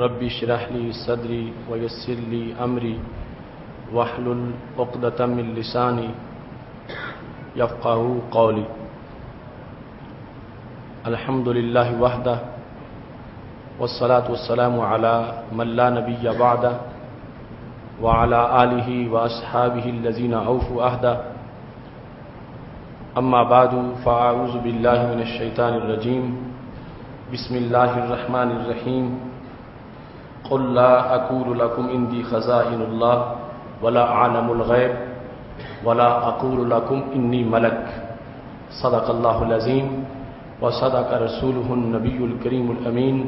ربی اشرح لی صدری ویسر لی امری واحلل عقدۃ من لسانی یفقہوا قولی. الحمد للہ وحدہ والصلاة والسلام علی من لا نبی بعدہ وعلی آلہ واصحابہ الذین اوفوا عہدہ. اما بعد فاعوذ باللہ من الشیطان الرجیم. بسم اللہ الرحمن الرحیم. قل لا اقول لکم عندی خزائن اللہ ولا اعلم الغیب ولا اقول لکم انی ملک. صدق اللہ العظیم وصدق رسولہ النبی الکریم الامین.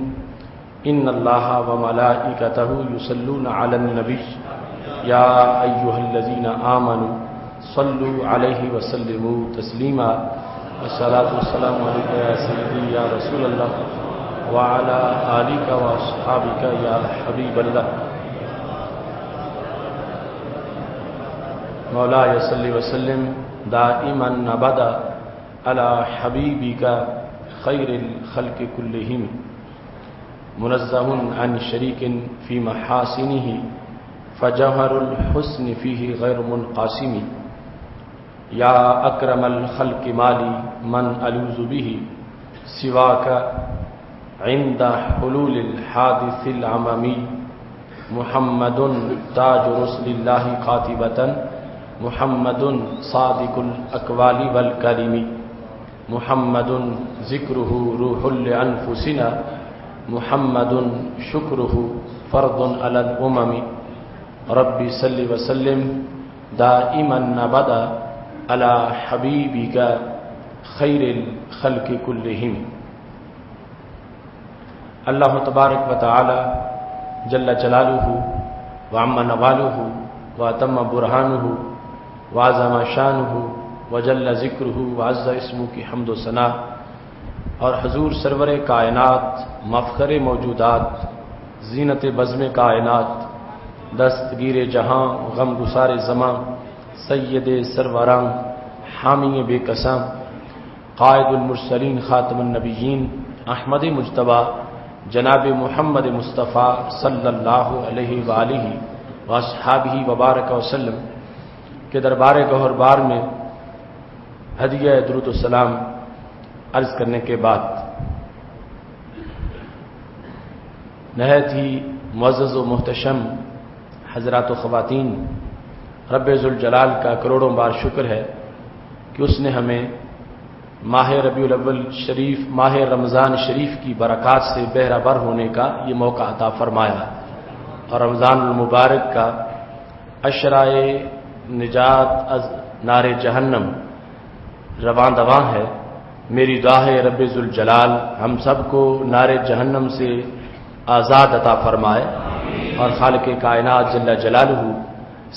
ان اللہ وملائکتہ یصلون علی النبی یا ایھا الذین آمنوا صلوا علیہ وسلموا تسلیما. والصلاة والسلام علیک یا سیدی یا رسول اللہ وعلی آلک واصحابک یا حبیب اللہ. مولاي صل وسلم دائما ابدا على حبيبك خير الخلق كلهم منزه عن شريك في محاسنه فجوهر الحسن فيه غير منقسم. يا أكرم الخلق مالي من ألوذ به سواك عند حلول الحادث العممي. محمد تاج رسل الله قاتبة محمد صادق الاقوال والکلم. محمد ذکرہ روح لانفسنا محمد شکرہ فرض علی الامم. ربی صلی وسلم دائما ابدا علی حبیبک خیر الخلق کلہم. اللہ تبارک و تعالی جل جلالہ وعم نوالہ واتم برہانہ وعظم شانہ وجل ذکرہ وعز اسمہ کی حمد و ثنا اور حضور سرور کائنات مفخر موجودات زینت بزم کائنات دستگیر جہاں غم گسار زماں سید سروران حامی بے قسم قائد المرسلین خاتم النبیین احمد مجتبی جناب محمد مصطفیٰ صلی اللہ علیہ وآلہ واصحابہ وبارک وسلم کے دربار گوہر بار میں ہدیہ درود و سلام عرض کرنے کے بعد نہایت ہی معزز و محتشم حضرات و خواتین، رب ذوالجلال کا کروڑوں بار شکر ہے کہ اس نے ہمیں ماہ ربیع الاول شریف، ماہ رمضان شریف کی برکات سے بہرہ بر ہونے کا یہ موقع عطا فرمایا اور رمضان المبارک کا اشرائے نجات از نار جہنم رواں دواں ہے. میری دعا ہے رب ذوالجلال ہم سب کو نار جہنم سے آزاد عطا فرمائے اور خالق کائنات جل جلالہ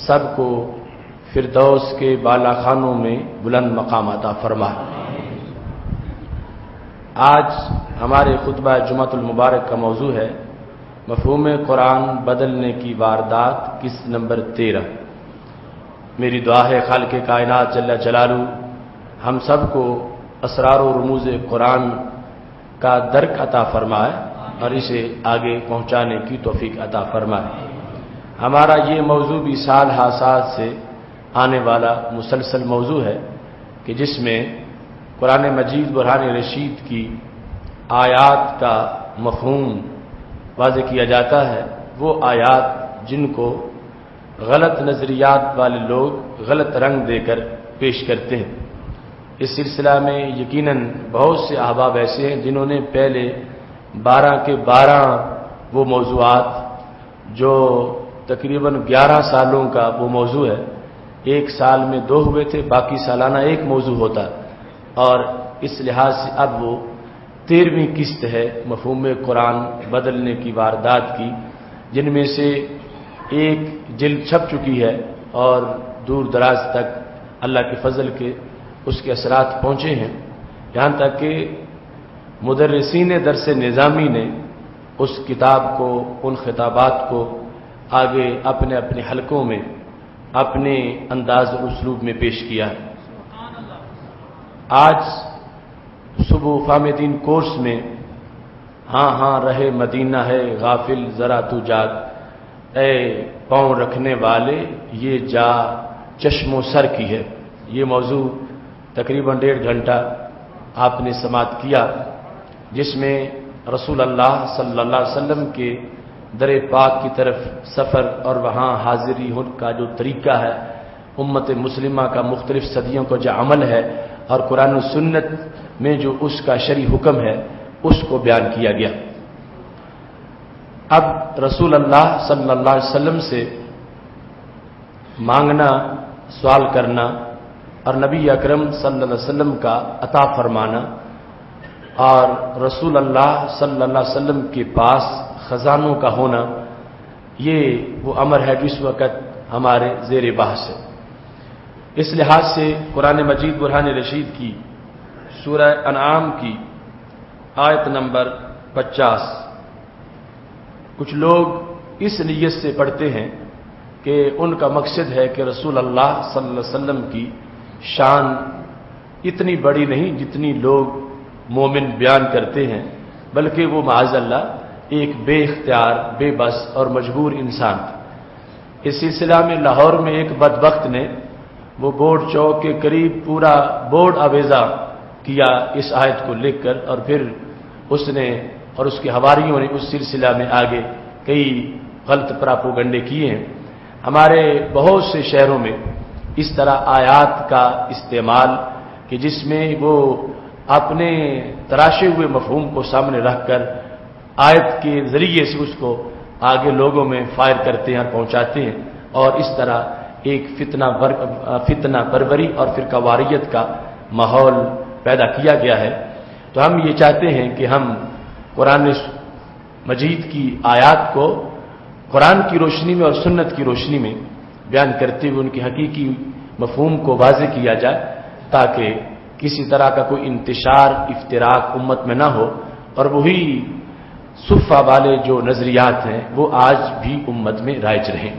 سب کو فردوس کے بالا خانوں میں بلند مقام عطا فرمائے. آج ہمارے خطبہ جمعۃ المبارک کا موضوع ہے مفہوم قرآن بدلنے کی واردات قسط نمبر 13. میری دعا ہے خالق کائنات جل جلالہ ہم سب کو اسرار و رموز قرآن کا درک عطا فرمائے اور اسے آگے پہنچانے کی توفیق عطا فرمائے. ہمارا یہ موضوع بھی سال ہر سال سے آنے والا مسلسل موضوع ہے کہ جس میں قرآن مجید برہان رشید کی آیات کا مفہوم واضح کیا جاتا ہے. وہ آیات جن کو غلط نظریات والے لوگ غلط رنگ دے کر پیش کرتے ہیں. اس سلسلہ میں یقیناً بہت سے احباب ایسے ہیں جنہوں نے پہلے 12 کے 12 وہ موضوعات جو تقریباً 11 سالوں کا وہ موضوع ہے، ایک سال میں 2 ہوئے تھے، باقی سالانہ ایک موضوع ہوتا، اور اس لحاظ سے اب وہ 13ویں قسط ہے مفہوم قرآن بدلنے کی واردات کی، جن میں سے ایک جلد چھپ چکی ہے اور دور دراز تک اللہ کے فضل کے اس کے اثرات پہنچے ہیں، یہاں تک کہ مدرسین درس نظامی نے اس کتاب کو، ان خطابات کو آگے اپنے اپنے حلقوں میں اپنے انداز و اسلوب میں پیش کیا ہے. آج صبح فہم دین کورس میں ہاں ہاں رہے مدینہ ہے غافل ذرا تو جاگ، اے پاؤں رکھنے والے یہ جا چشم و سر کی ہے۔ یہ موضوع تقریباً 1.5 گھنٹہ آپ نے سماعت کیا، جس میں رسول اللہ صلی اللہ علیہ وسلم کے در پاک کی طرف سفر اور وہاں حاضری کا جو طریقہ ہے، امت مسلمہ کا مختلف صدیوں کا جو عمل ہے، اور قرآن و سنت میں جو اس کا شرعی حکم ہے اس کو بیان کیا گیا۔ اب رسول اللہ صلی اللہ علیہ وسلم سے مانگنا، سوال کرنا اور نبی اکرم صلی اللہ علیہ وسلم کا عطا فرمانا اور رسول اللہ صلی اللہ علیہ وسلم کے پاس خزانوں کا ہونا، یہ وہ امر ہے جس وقت ہمارے زیر بحث ہے۔ اس لحاظ سے قرآن مجید برہان رشید کی سورہ انعام کی آیت نمبر 50 کچھ لوگ اس نیت سے پڑھتے ہیں کہ ان کا مقصد ہے کہ رسول اللہ صلی اللہ علیہ وسلم کی شان اتنی بڑی نہیں جتنی لوگ مومن بیان کرتے ہیں، بلکہ وہ معاذ اللہ ایک بے اختیار، بے بس اور مجبور انسان تھا۔ اس سلسلہ میں لاہور میں ایک بدبخت نے وہ بورڈ چوک کے قریب پورا بورڈ آویزہ کیا اس آیت کو لکھ کر، اور پھر اس نے اور اس کے حواریوں نے اس سلسلہ میں آگے کئی غلط پراپوگنڈے کیے ہیں۔ ہمارے بہت سے شہروں میں اس طرح آیات کا استعمال کہ جس میں وہ اپنے تراشے ہوئے مفہوم کو سامنے رکھ کر آیت کے ذریعے سے اس کو آگے لوگوں میں فائر کرتے ہیں اور پہنچاتے ہیں، اور اس طرح ایک فتنہ پروری اور فرقہ واریت کا ماحول پیدا کیا گیا ہے۔ تو ہم یہ چاہتے ہیں کہ ہم قرآن مجید کی آیات کو قرآن کی روشنی میں اور سنت کی روشنی میں بیان کرتے ہوئے ان کی حقیقی مفہوم کو واضح کیا جائے، تاکہ کسی طرح کا کوئی انتشار، افتراق امت میں نہ ہو، اور وہی صفہ والے جو نظریات ہیں وہ آج بھی امت میں رائج رہیں۔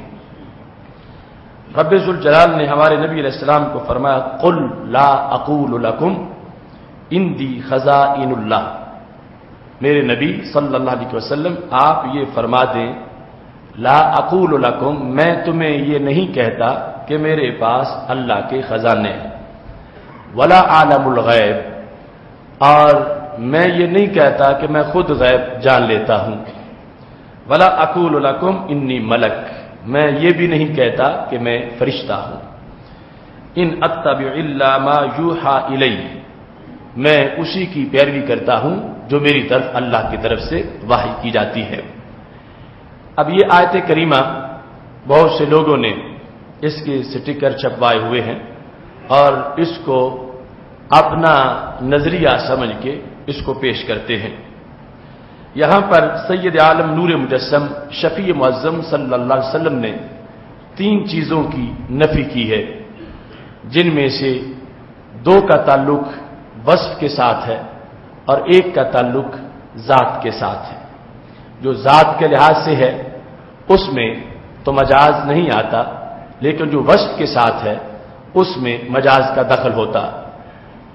رب ذوالجلال نے ہمارے نبی علیہ السلام کو فرمایا، قل لا اقول لکم عندی خزائن اللہ۔ میرے نبی صلی اللہ علیہ وسلم آپ یہ فرما دیں، لا اقول لکم، میں تمہیں یہ نہیں کہتا کہ میرے پاس اللہ کے خزانے ہیں، ولا عالم الغیب، اور میں یہ نہیں کہتا کہ میں خود غیب جان لیتا ہوں، ولا اقول لکم انی ملک، میں یہ بھی نہیں کہتا کہ میں فرشتہ ہوں، ان اتبع الا ما یوحى الی، میں اسی کی پیروی کرتا ہوں جو میری طرف اللہ کی طرف سے وحی کی جاتی ہے۔ اب یہ آیت کریمہ بہت سے لوگوں نے اس کے سٹیکر چھپوائے ہوئے ہیں اور اس کو اپنا نظریہ سمجھ کے اس کو پیش کرتے ہیں۔ یہاں پر سید عالم نور مجسم شفیع معظم صلی اللہ علیہ وسلم نے 3 چیزوں کی نفی کی ہے، جن میں سے 2 کا تعلق وصف کے ساتھ ہے اور 1 کا تعلق ذات کے ساتھ ہے۔ جو ذات کے لحاظ سے ہے اس میں تو مجاز نہیں آتا، لیکن جو وصف کے ساتھ ہے اس میں مجاز کا دخل ہوتا۔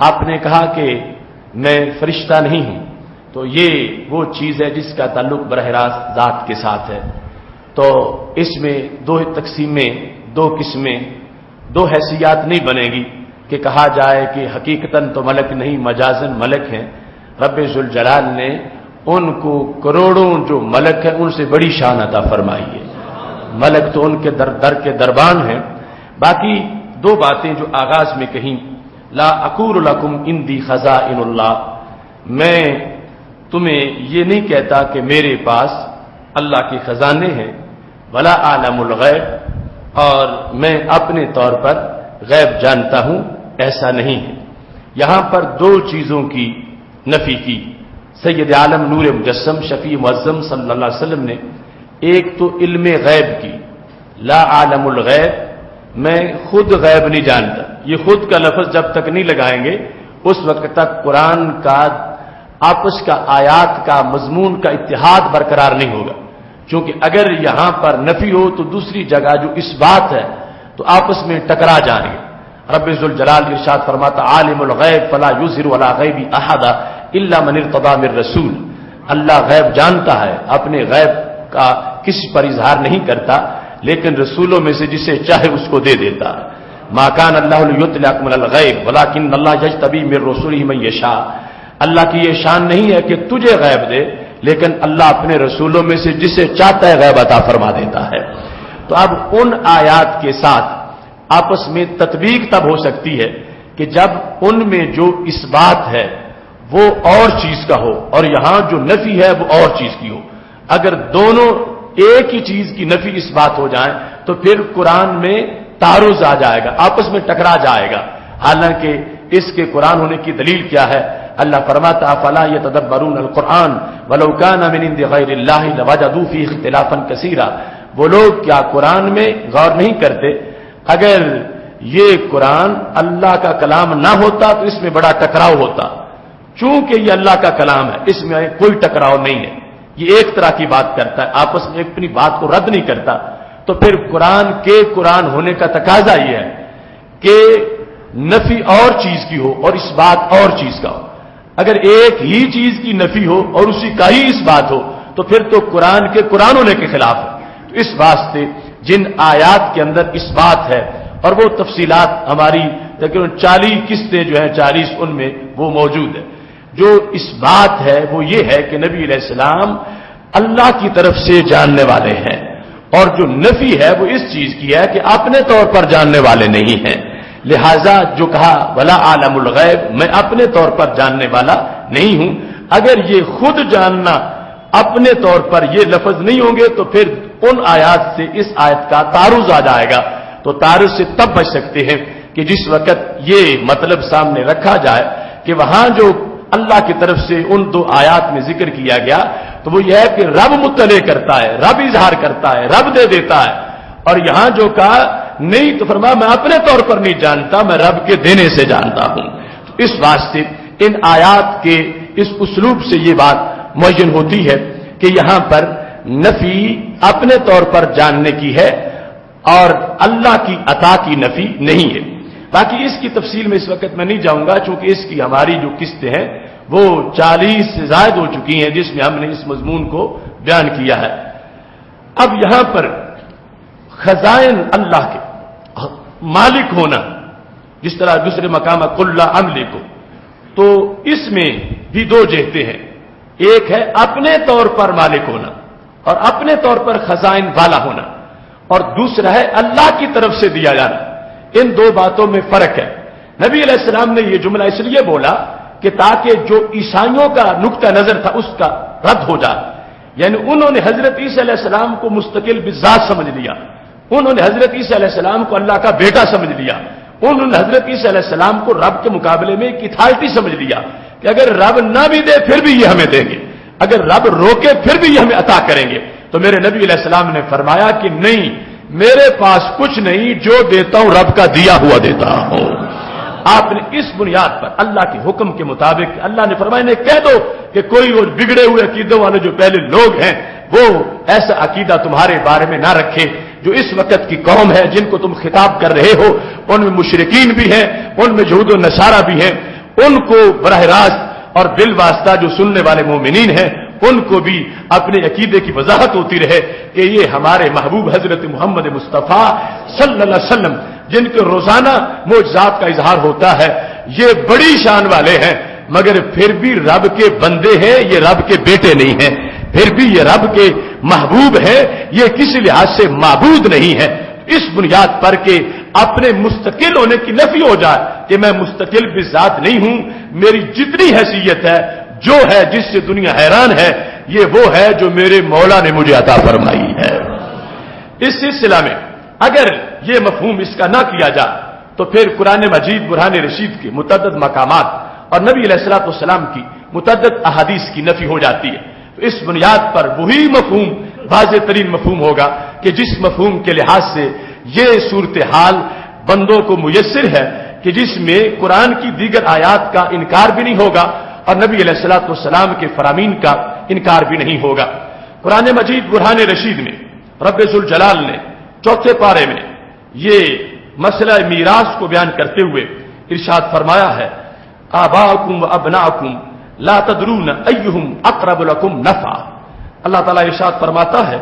آپ نے کہا کہ میں فرشتہ نہیں ہوں، تو یہ وہ چیز ہے جس کا تعلق براہ راست ذات کے ساتھ ہے، تو اس میں 2 تقسیمیں، 2 قسمیں، 2 حیثیات نہیں بنے گی کہ کہا جائے کہ حقیقتاً تو ملک نہیں، مجازن ملک ہیں۔ رب ذوالجلال نے ان کو کروڑوں جو ملک ہیں ان سے بڑی شان عطا فرمائی ہے، ملک تو ان کے در کے دربان ہیں۔ باقی 2 باتیں جو آغاز میں کہیں، لا اقول لکم عندی خزائن اللہ، میں تمہیں یہ نہیں کہتا کہ میرے پاس اللہ کے خزانے ہیں، ولا عالم الغیب، اور میں اپنے طور پر غیب جانتا ہوں، ایسا نہیں ہے۔ یہاں پر 2 چیزوں کی نفی کی سید عالم نور مجسم شفیع معظم صلی اللہ علیہ وسلم نے۔ ایک تو علم غیب کی، لا عالم الغیب، میں خود غیب نہیں جانتا، یہ خود کا لفظ جب تک نہیں لگائیں گے اس وقت تک قرآن کا آپس کا آیات کا مضمون کا اتحاد برقرار نہیں ہوگا، چونکہ اگر یہاں پر نفی ہو تو دوسری جگہ جو اس بات ہے تو آپس میں ٹکرا جائیں گے۔ رب ذوالجلال ارشاد فرماتا، عالم الغیب فلا یظہر علی غیبہ احدا الا من ارتضی من رسول، اللہ غیب جانتا ہے، اپنے غیب کا کسی پر اظہار نہیں کرتا، لیکن رسولوں میں سے جسے چاہے اس کو دے دیتا ہے۔ ما کان اللہ لیطلعکم علی الغیب ولکن اللہ یجتبی من رسلہ من یشاء۔ اللہ کی یہ شان نہیں ہے کہ تجھے غیب دے، لیکن اللہ اپنے رسولوں میں سے جسے چاہتا ہے غیب عطا فرما دیتا ہے۔ تو اب ان آیات کے ساتھ آپس میں تطبیق تب ہو سکتی ہے کہ جب ان میں جو اس بات ہے وہ اور چیز کا ہو اور یہاں جو نفی ہے وہ اور چیز کی ہو۔ اگر دونوں ایک ہی چیز کی نفی اس بات ہو جائیں تو پھر قرآن میں تعارض آ جائے گا، آپس میں ٹکرا جائے گا۔ حالانکہ اس کے قرآن ہونے کی دلیل کیا ہے؟ اللہ فرماتا فلا یتدبرون القرآن ولو کان من عند غیر اللہ لوجدوا فیہ اختلافا کثیرا۔ وہ لوگ کیا قرآن میں غور نہیں کرتے؟ اگر یہ قرآن اللہ کا کلام نہ ہوتا تو اس میں بڑا ٹکراؤ ہوتا، چونکہ یہ اللہ کا کلام ہے اس میں کوئی ٹکراؤ نہیں ہے، یہ ایک طرح کی بات کرتا ہے، آپس میں اپنی بات کو رد نہیں کرتا۔ تو پھر قرآن کے قرآن ہونے کا تقاضا یہ ہے کہ نفی اور چیز کی ہو اور اس بات اور چیز کا ہو۔ اگر ایک ہی چیز کی نفی ہو اور اسی کا ہی اس بات ہو تو پھر تو قرآن کے قرآن ہونے کے خلاف ہے۔ تو اس واسطے جن آیات کے اندر اس بات ہے اور وہ تفصیلات ہماری تقریباً 40 قسطیں جو ہیں 40 ان میں وہ موجود ہے۔ جو اس بات ہے وہ یہ ہے کہ نبی علیہ السلام اللہ کی طرف سے جاننے والے ہیں، اور جو نفی ہے وہ اس چیز کی ہے کہ اپنے طور پر جاننے والے نہیں ہیں۔ لہذا جو کہا ولا عالم الغیب، میں اپنے طور پر جاننے والا نہیں ہوں، اگر یہ خود جاننا اپنے طور پر یہ لفظ نہیں ہوں گے تو پھر ان آیات سے اس آیت کا تعارض آ جائے گا۔ تو تعارض سے تب بچ سکتے ہیں کہ جس وقت یہ مطلب سامنے رکھا جائے کہ وہاں جو اللہ کی طرف سے ان دو آیات میں ذکر کیا گیا تو وہ یہ ہے کہ رب مطلع کرتا ہے، رب اظہار کرتا ہے، رب دے دیتا ہے، اور یہاں جو کہا نہیں تو فرمایا میں اپنے طور پر نہیں جانتا، میں رب کے دینے سے جانتا ہوں۔ تو اس واسطے ان آیات کے اس اسلوب سے یہ بات معین ہوتی ہے کہ یہاں پر نفی اپنے طور پر جاننے کی ہے اور اللہ کی عطا کی نفی نہیں ہے۔ باقی اس کی تفصیل میں اس وقت میں نہیں جاؤں گا، چونکہ اس کی ہماری جو قسطیں ہیں وہ 40 سے زائد ہو چکی ہیں جس میں ہم نے اس مضمون کو بیان کیا ہے۔ اب یہاں پر خزائن اللہ کے مالک ہونا، جس طرح دوسرے مقام قل لا املک، تو اس میں بھی دو جہتیں ہیں، ایک ہے اپنے طور پر مالک ہونا اور اپنے طور پر خزائن والا ہونا، اور دوسرا ہے اللہ کی طرف سے دیا جانا۔ ان دو باتوں میں فرق ہے۔ نبی علیہ السلام نے یہ جملہ اس لیے بولا کہ تاکہ جو عیسائیوں کا نقطہ نظر تھا اس کا رد ہو جائے، یعنی انہوں نے حضرت عیسیٰ علیہ السلام کو مستقل بذات سمجھ لیا، انہوں نے حضرت عیسیٰ علیہ السلام کو اللہ کا بیٹا سمجھ لیا، انہوں نے حضرت عیسیٰ علیہ السلام کو رب کے مقابلے میں ایک اتھارٹی سمجھ لیا کہ اگر رب نہ بھی دے پھر بھی یہ ہمیں دیں گے، اگر رب روکے پھر بھی یہ ہمیں عطا کریں گے۔ تو میرے نبی علیہ السلام نے فرمایا کہ نہیں، میرے پاس کچھ نہیں، جو دیتا ہوں رب کا دیا ہوا دیتا ہوں۔ آپ نے اس بنیاد پر اللہ کے حکم کے مطابق اللہ نے فرمایا انہیں کہہ دو کہ کوئی وہ بگڑے ہوئے عقیدوں والے جو پہلے لوگ ہیں وہ ایسا عقیدہ تمہارے بارے میں نہ رکھے۔ جو اس وقت کی قوم ہے جن کو تم خطاب کر رہے ہو ان میں مشرکین بھی ہیں، ان میں یہود و نصارہ بھی ہیں، ان کو براہ راست اور بالواسطہ جو سننے والے مومنین ہیں ان کو بھی اپنے عقیدے کی وضاحت ہوتی رہے کہ یہ ہمارے محبوب حضرت محمد مصطفیٰ صلی اللہ علیہ وسلم جن کے روزانہ معجزات کا اظہار ہوتا ہے یہ بڑی شان والے ہیں، مگر پھر بھی رب کے بندے ہیں، یہ رب کے بیٹے نہیں ہیں، پھر بھی یہ رب کے محبوب ہیں، یہ کسی لحاظ سے معبود نہیں ہے۔ اس بنیاد پر کہ اپنے مستقل ہونے کی نفی ہو جائے کہ میں مستقل بذات نہیں ہوں، میری جتنی حیثیت ہے جو ہے جس سے دنیا حیران ہے یہ وہ ہے جو میرے مولا نے مجھے عطا فرمائی ہے۔ اس سلسلہ میں اگر یہ مفہوم اس کا نہ کیا جائے تو پھر قرآن مجید برہان رشید کے متعدد مقامات اور نبی علیہ الصلوۃ والسلام کی متعدد احادیث کی نفی ہو جاتی ہے۔ تو اس بنیاد پر وہی مفہوم واضح ترین مفہوم ہوگا کہ جس مفہوم کے لحاظ سے یہ صورتحال بندوں کو میسر ہے کہ جس میں قرآن کی دیگر آیات کا انکار بھی نہیں ہوگا اور نبی علیہ الصلوۃ والسلام کے فرامین کا انکار بھی نہیں ہوگا۔ قرآن مجید برہان رشید میں رب ذوالجلال نے چوتھے پارے میں یہ مسئلہ میراث کو بیان کرتے ہوئے ارشاد فرمایا ہے آباؤکم و ابناؤکم لا تدرون ایہم اقرب لکم نفعا. اللہ تعالیٰ ارشاد فرماتا ہے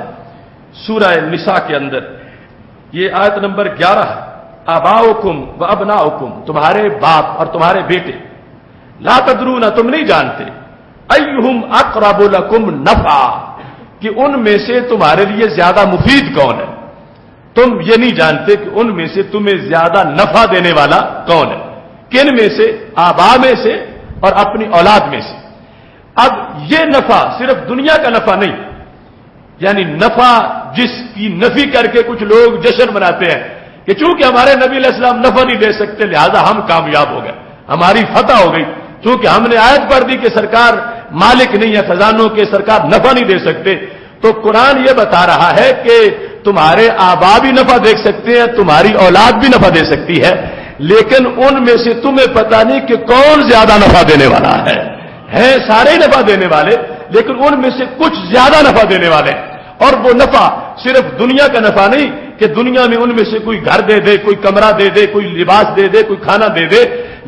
سورہ نساء کے اندر، یہ آیت نمبر 11 ہے، آباؤکم و ابناؤکم، تمہارے باپ اور تمہارے بیٹے، لا تدرون، تم نہیں جانتے، ایہم اقرب لکم نفعا، کہ ان میں سے تمہارے لیے زیادہ مفید کون ہے. تم یہ نہیں جانتے کہ ان میں سے تمہیں زیادہ نفع دینے والا کون ہے. کن میں سے؟ آبا میں سے اور اپنی اولاد میں سے. اب یہ نفع صرف دنیا کا نفع نہیں، یعنی نفع جس کی نفی کر کے کچھ لوگ جشن مناتے ہیں کہ چونکہ ہمارے نبی علیہ السلام نفع نہیں دے سکتے لہذا ہم کامیاب ہو گئے، ہماری فتح ہو گئی، چونکہ ہم نے آیت پڑھ دی کہ سرکار مالک نہیں ہے خزانوں کے، سرکار نفع نہیں دے سکتے. تو قرآن یہ بتا رہا ہے کہ تمہارے آبا بھی نفع دے سکتے ہیں، تمہاری اولاد بھی نفع دے سکتی ہے، لیکن ان میں سے تمہیں پتہ نہیں کہ کون زیادہ نفع دینے والا ہے. ہیں سارے نفع دینے والے، لیکن ان میں سے کچھ زیادہ نفع دینے والے. اور وہ نفع صرف دنیا کا نفع نہیں کہ دنیا میں ان میں سے کوئی گھر دے دے، کوئی کمرہ دے دے، کوئی لباس دے دے، کوئی کھانا دے دے.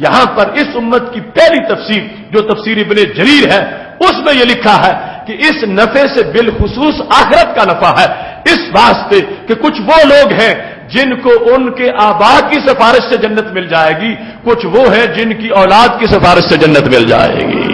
یہاں پر اس امت کی پہلی تفسیر جو تفسیر ابن جریر ہے اس میں یہ لکھا ہے کہ اس نفع سے بالخصوص آخرت کا نفع ہے، اس واسطے کہ کچھ وہ لوگ ہیں جن کو ان کے آبا کی سفارش سے جنت مل جائے گی، کچھ وہ ہیں جن کی اولاد کی سفارش سے جنت مل جائے گی.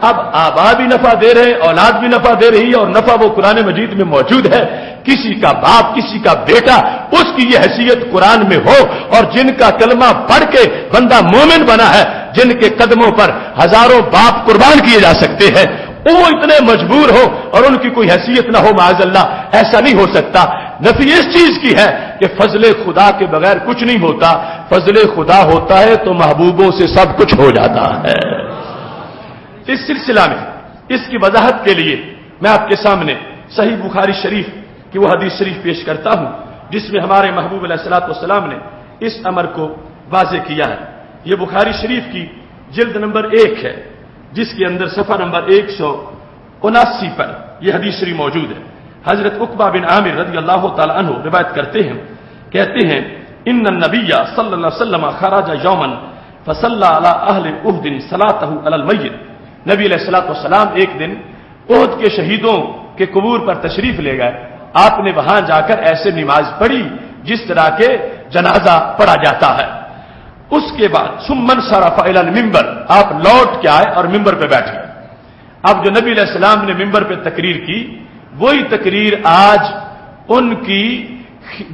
اب آبا بھی نفع دے رہے، اولاد بھی نفع دے رہی ہے، اور نفع وہ قرآن مجید میں موجود ہے. کسی کا باپ، کسی کا بیٹا، اس کی یہ حیثیت قرآن میں ہو، اور جن کا کلمہ پڑھ کے بندہ مومن بنا ہے، جن کے قدموں پر ہزاروں باپ قربان کیے جا سکتے ہیں، وہ اتنے مجبور ہو اور ان کی کوئی حیثیت نہ ہو، معاذ اللہ، ایسا نہیں ہو سکتا. نفی اس چیز کی ہے کہ فضل خدا کے بغیر کچھ نہیں ہوتا، فضل خدا ہوتا ہے تو محبوبوں سے سب کچھ ہو جاتا ہے. اس سلسلہ میں اس کی وضاحت کے لیے میں آپ کے سامنے صحیح بخاری شریف کی وہ حدیث شریف پیش کرتا ہوں جس میں ہمارے محبوب علیہ الصلوۃ والسلام نے اس امر کو واضح کیا ہے. یہ بخاری شریف کی جلد نمبر 1 ہے، جس کے اندر صفحہ نمبر 179 پر یہ حدیث شریف موجود ہے. حضرت عقبہ بن عامر رضی اللہ تعالی عنہ روایت کرتے ہیں، کہتے ہیں ان النبی صلی اللہ علیہ وسلم خرج یوما فصلى على اهل احد صلاته على المیت. نبی علیہ الصلوۃ والسلام ایک دن احد کے شہیدوں کے قبور پر تشریف لے گئے. آپ نے وہاں جا کر ایسے نماز پڑھی جس طرح کے جنازہ پڑھا جاتا ہے. اس کے بعد ثم انصرف الى المنبر، آپ لوٹ کے آئے اور ممبر پہ بیٹھ گئے. اب جو نبی علیہ السلام نے ممبر پہ تقریر کی وہی تقریر آج ان کی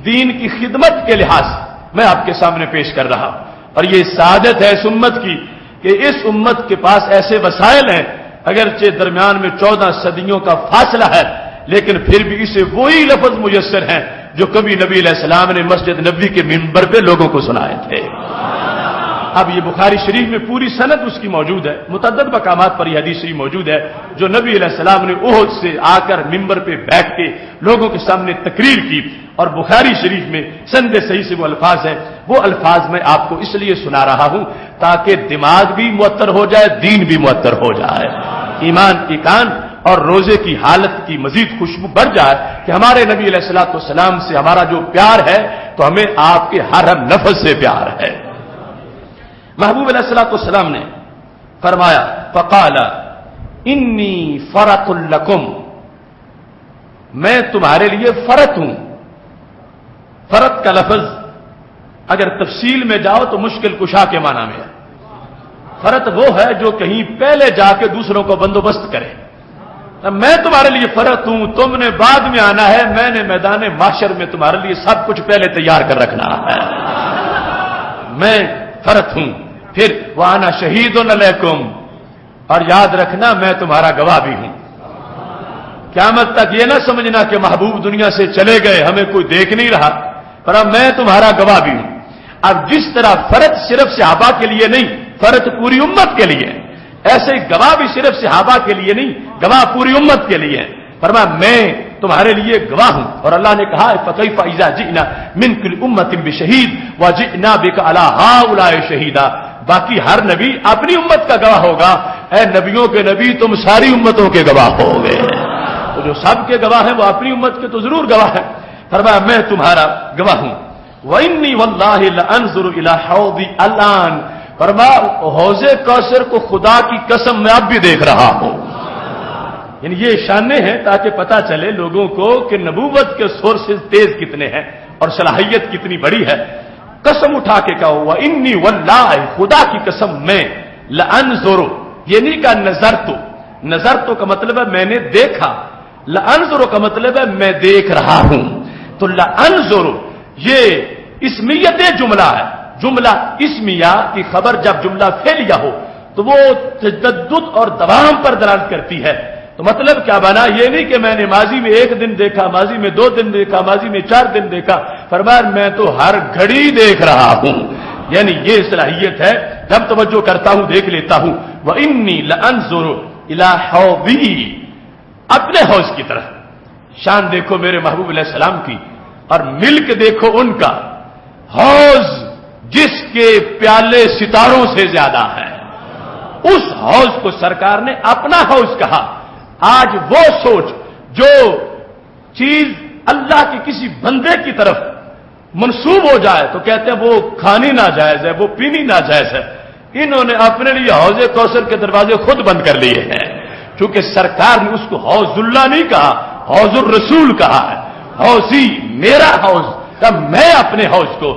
دین کی خدمت کے لحاظ سے میں آپ کے سامنے پیش کر رہا ہوں. اور یہ سعادت ہے اس امت کی کہ اس امت کے پاس ایسے وسائل ہیں، اگرچہ درمیان میں 14 صدیوں کا فاصلہ ہے لیکن پھر بھی اسے وہی لفظ میسر ہیں جو کبھی نبی علیہ السلام نے مسجد نبوی کے منبر پہ لوگوں کو سنائے تھے. اب یہ بخاری شریف میں پوری سند اس کی موجود ہے، متعدد مقامات پر یہ حدیث شریف موجود ہے جو نبی علیہ السلام نے احد سے آ کر منبر پہ بیٹھ کے لوگوں کے سامنے تقریر کی. اور بخاری شریف میں سند صحیح سے وہ الفاظ ہیں، وہ الفاظ میں آپ کو اس لیے سنا رہا ہوں تاکہ دماغ بھی معطر ہو جائے، دین بھی معطر ہو جائے، ایمان کی کان اور روزے کی حالت کی مزید خوشبو بڑھ جائے کہ ہمارے نبی علیہ الصلوۃ والسلام سے ہمارا جو پیار ہے تو ہمیں آپ کے ہر نفس سے پیار ہے. محبوب علیہ الصلوۃ والسلام نے فرمایا فقال انی فرط لکم، میں تمہارے لیے فرط ہوں. فرط کا لفظ اگر تفصیل میں جاؤ تو مشکل کشا کے معنی میں ہے. فرط وہ ہے جو کہیں پہلے جا کے دوسروں کو بندوبست کرے. میں تمہارے لیے فرط ہوں، تم نے بعد میں آنا ہے، میں نے میدان محشر میں تمہارے لیے سب کچھ پہلے تیار کر رکھنا ہے. میں فرط ہوں. پھر وَأَنَا شَهِيدٌ عَلَيْكُمْ، اور یاد رکھنا میں تمہارا گواہ بھی ہوں. قیامت تک یہ نہ سمجھنا کہ محبوب دنیا سے چلے گئے ہمیں کوئی دیکھ نہیں رہا، پر اب میں تمہارا گواہ بھی ہوں. اب جس طرح فرض صرف صحابہ کے لیے نہیں، فرض پوری امت کے لیے، ایسے گواہ بھی صرف صحابہ کے لیے نہیں، گواہ پوری امت کے لیے. فرمایا میں تمہارے لیے گواہ ہوں. اور اللہ نے کہا فَكَيْفَ إِذَا جِئْنَا مِنْ كُلِّ أُمَّةٍ بِشَهِيدٍ وَجِئْنَا بِكَ عَلَى هَؤُلَاءِ شَهِيدًا. باقی ہر نبی اپنی امت کا گواہ ہوگا، اے نبیوں کے نبی تم ساری امتوں کے گواہ ہوگے. تو جو سب کے گواہ ہیں وہ اپنی امت کے تو ضرور گواہ ہیں. فرمایا میں تمہارا گواہ ہوں. وَإِنِّي وَاللَّهِ لَأَنظُرُ إِلَى حَوْضِ الْآنَ فرمایا حوض کوثر کو خدا کی قسم میں اب بھی دیکھ رہا ہوں. یعنی یہ اشارے ہیں تاکہ پتہ چلے لوگوں کو کہ نبوت کے سورسز تیز کتنے ہیں اور صلاحیت کتنی بڑی ہے. قسم اٹھا کے کہا ہوا انی واللہ خدا کی قسم میں لانظر، یہ نہیں کہا نظر تو کا مطلب ہے میں نے دیکھا، لانظر کا مطلب ہے میں دیکھ رہا ہوں. تو لانظر یہ اسمیت جملہ ہے. جملہ اسمیہ کی خبر جب جملہ فعلیہ ہو تو وہ تجدد اور دوام پر دلالت کرتی ہے. تو مطلب کیا بنا؟ یہ نہیں کہ میں نے ماضی میں 1 دن دیکھا، ماضی میں 2 دن دیکھا، ماضی میں 4 دن دیکھا. فرمایا میں تو ہر گھڑی دیکھ رہا ہوں. یعنی یہ صلاحیت ہے، جب توجہ کرتا ہوں دیکھ لیتا ہوں. وَإِنِّي لَأَنظُرُ إِلَىٰ حَوْضِي، اپنے حوض کی طرف. شان دیکھو میرے محبوب علیہ السلام کی، اور ملک دیکھو ان کا. حوض جس کے پیالے ستاروں سے زیادہ ہے، اس حوض کو سرکار نے اپنا حوض کہا. آج وہ سوچ جو چیز اللہ کے کسی بندے کی طرف منسوب ہو جائے تو کہتے ہیں وہ کھانی ناجائز ہے، وہ پینی ناجائز ہے. انہوں نے اپنے لیے حوض کوثر کے دروازے خود بند کر لیے ہیں، چونکہ سرکار نے اس کو حوض اللہ نہیں کہا، حوض الرسول کہا ہے. حوضی میرا حوض، تب میں اپنے حوض کو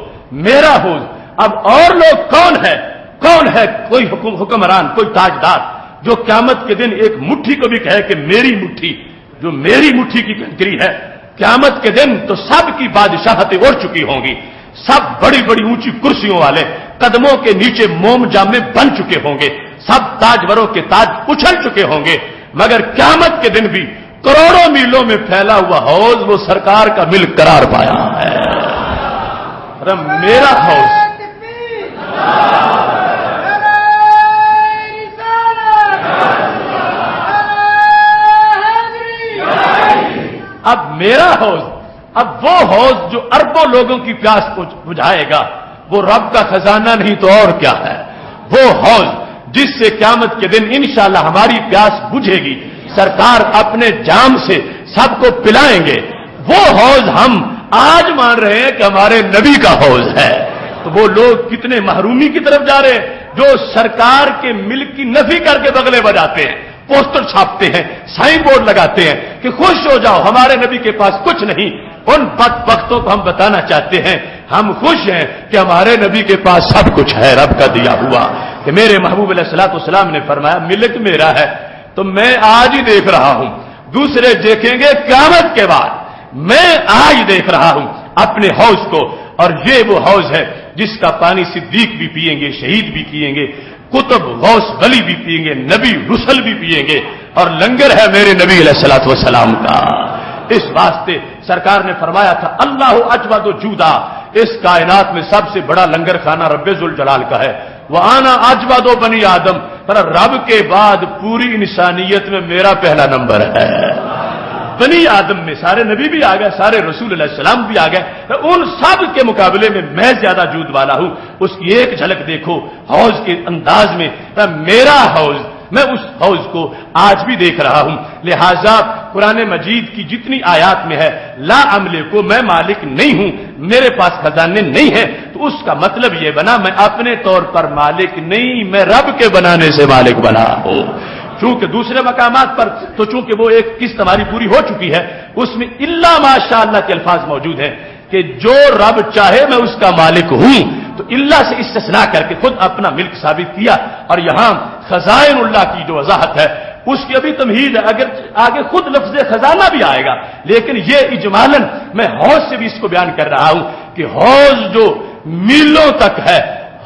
میرا حوض. اب اور لوگ کون ہے؟ کوئی حکمران، کوئی تاجدار جو قیامت کے دن ایک مٹھی کو بھی کہے کہ میری مٹھی، جو میری مٹھی کی کنکری ہے. قیامت کے دن تو سب کی بادشاہتیں اڑ چکی ہوں گی، سب بڑی بڑی اونچی کرسیوں والے قدموں کے نیچے موم جامے بن چکے ہوں گے، سب تاجوروں کے تاج اچھل چکے ہوں گے. مگر قیامت کے دن بھی کروڑوں میلوں میں پھیلا ہوا حوض وہ سرکار کا ملک قرار پایا ہے. میرا حوض. اب میرا حوض، اب وہ حوض جو اربوں لوگوں کی پیاس کو بجھائے گا، وہ رب کا خزانہ نہیں تو اور کیا ہے. وہ حوض جس سے قیامت کے دن انشاءاللہ ہماری پیاس بجھے گی، سرکار اپنے جام سے سب کو پلائیں گے. وہ حوض ہم آج مان رہے ہیں کہ ہمارے نبی کا حوض ہے. تو وہ لوگ کتنے محرومی کی طرف جا رہے ہیں جو سرکار کے ملک کی نفی کر کے بغلے بجاتے ہیں، پوسٹر چھاپتے ہیں، سائن بورڈ لگاتے ہیں کہ خوش ہو جاؤ ہمارے نبی کے پاس کچھ نہیں. ان بدبختوں کو ہم بتانا چاہتے ہیں ہم خوش ہیں کہ ہمارے نبی کے پاس سب کچھ ہے، رب کا دیا ہوا. کہ میرے محبوب علیہ الصلوۃ والسلام نے فرمایا ملک میرا ہے تو میں آج ہی دیکھ رہا ہوں، دوسرے دیکھیں گے قیامت کے بعد. میں آج دیکھ رہا ہوں اپنے حوض کو، اور یہ وہ حوض ہے جس کا پانی صدیق بھی پیئیں گے، شہید بھی پیئیں گے، کتب غوث ولی بھی پیئیں گے، نبی رسل بھی پیئیں گے، اور لنگر ہے میرے نبی علیہ الصلوۃ والسلام کا. اس واسطے سرکار نے فرمایا تھا اللہ اجود جودا، اس کائنات میں سب سے بڑا لنگر خانہ رب ذوالجلال کا ہے. وَأَنَا أَجْوَدُ بنی آدم، پر رب کے بعد پوری انسانیت میں میرا پہلا نمبر ہے. بنی آدم میں سارے نبی بھی آ گئے، سارے رسول علیہ السلام بھی آ گئے، ان سب کے مقابلے میں میں زیادہ جود والا ہوں. اس کی ایک جھلک دیکھو حوض کے انداز میں. میرا حوض، میں اس حوض کو آج بھی دیکھ رہا ہوں. لہذا قرآن مجید کی جتنی آیات میں ہے لا عملے کو میں مالک نہیں ہوں، میرے پاس خزانے نہیں ہیں، تو اس کا مطلب یہ بنا میں اپنے طور پر مالک نہیں، میں رب کے بنانے سے مالک بنا ہوں. چونکہ دوسرے مقامات پر تو چونکہ وہ ایک قسط ہماری پوری ہو چکی ہے، اس میں الا ماشاء اللہ کے الفاظ موجود ہیں کہ جو رب چاہے میں اس کا مالک ہوں. تو اللہ سے استثناء کر کے خود اپنا ملک ثابت کیا. اور یہاں خزائن اللہ کی جو وضاحت ہے اس کی ابھی تمہید ہے، اگر آگے خود لفظ خزانہ بھی آئے گا، لیکن یہ اجمالاً میں حوض سے بھی اس کو بیان کر رہا ہوں کہ حوض جو میلوں تک ہے،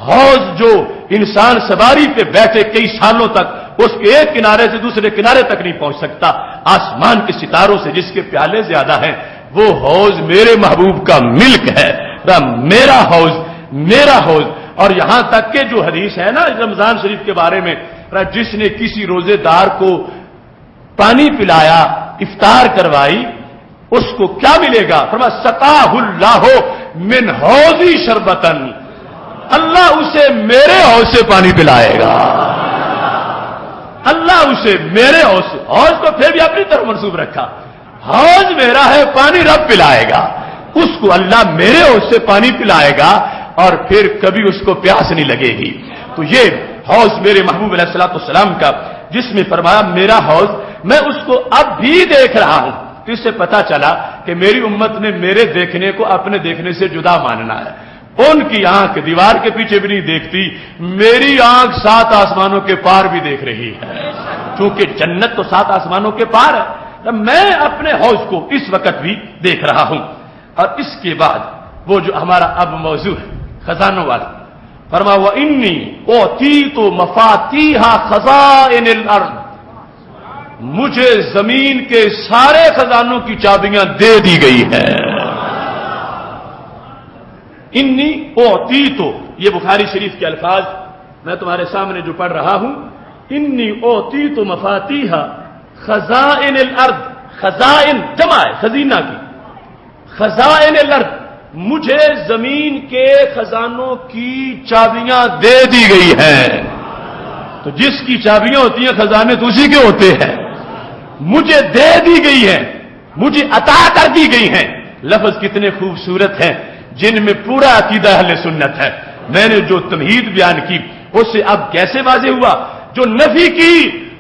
حوض جو انسان سواری پہ بیٹھے کئی سالوں تک اس کے ایک کنارے سے دوسرے کنارے تک نہیں پہنچ سکتا، آسمان کے ستاروں سے جس کے پیالے زیادہ ہیں، وہ حوض میرے محبوب کا ملک ہے. میرا حوض، میرا حوض. اور یہاں تک کہ جو حدیث ہے نا رمضان شریف کے بارے میں، جس نے کسی روزے دار کو پانی پلایا، افطار کروائی، اس کو کیا ملے گا؟ فرمایا سقاہ اللہ من حوضی شربتن، اللہ اسے میرے حوض سے پانی پلائے گا. اللہ اسے میرے حوض سے، حوض کو پھر بھی اپنی طرف منسوب رکھا، حوض میرا ہے، پانی رب پلائے گا. اس کو اللہ میرے حوض سے پانی پلائے گا اور پھر کبھی اس کو پیاس نہیں لگے گی. تو یہ حوض میرے محبوب علیہ الصلوۃ والسلام کا، جس میں فرمایا میرا حوض میں اس کو اب بھی دیکھ رہا ہوں، تو اس سے پتا چلا کہ میری امت نے میرے دیکھنے کو اپنے دیکھنے سے جدا ماننا ہے۔ ان کی آنکھ دیوار کے پیچھے بھی نہیں دیکھتی، میری آنکھ 7 آسمانوں کے پار بھی دیکھ رہی ہے، کیونکہ جنت تو 7 آسمانوں کے پار ہے۔ میں اپنے حوض کو اس وقت بھی دیکھ رہا ہوں۔ اور اس کے بعد وہ جو ہمارا اب موضوع ہے خزانوں والا، فرما وَإِنِّي أُوتِيتُ مَفَاتِيحَ خَزَائِنِ الْأَرْضِ، مجھے زمین کے سارے خزانوں کی چابیاں دے دی گئی ہے۔ انی اوتیتو، یہ بخاری شریف کے الفاظ میں تمہارے سامنے جو پڑھ رہا ہوں، انی اوتیتو مفاتیح خزائن الارض، خزائن جمع ہے خزینہ کی، خزائن الارض، مجھے زمین کے خزانوں کی چابیاں دے دی گئی ہیں۔ تو جس کی چابیاں ہوتی ہیں خزانے تو اسی کے ہوتے ہیں، مجھے دے دی گئی ہیں، مجھے عطا کر دی گئی ہیں۔ لفظ کتنے خوبصورت ہیں جن میں پورا عقیدہ اہل سنت ہے۔ میں نے جو تمہید بیان کی اس سے اب کیسے واضح ہوا، جو نفی کی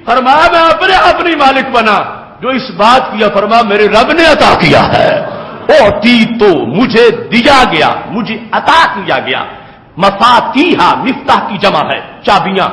فرمایا میں اپنے اپنی مالک بنا، جو اس بات کیا فرمایا میرے رب نے عطا کیا ہے۔ اوتی تو مجھے دیا گیا، مجھے عطا کیا گیا۔ مفاتیح مفتاح کی جمع ہے چابیاں،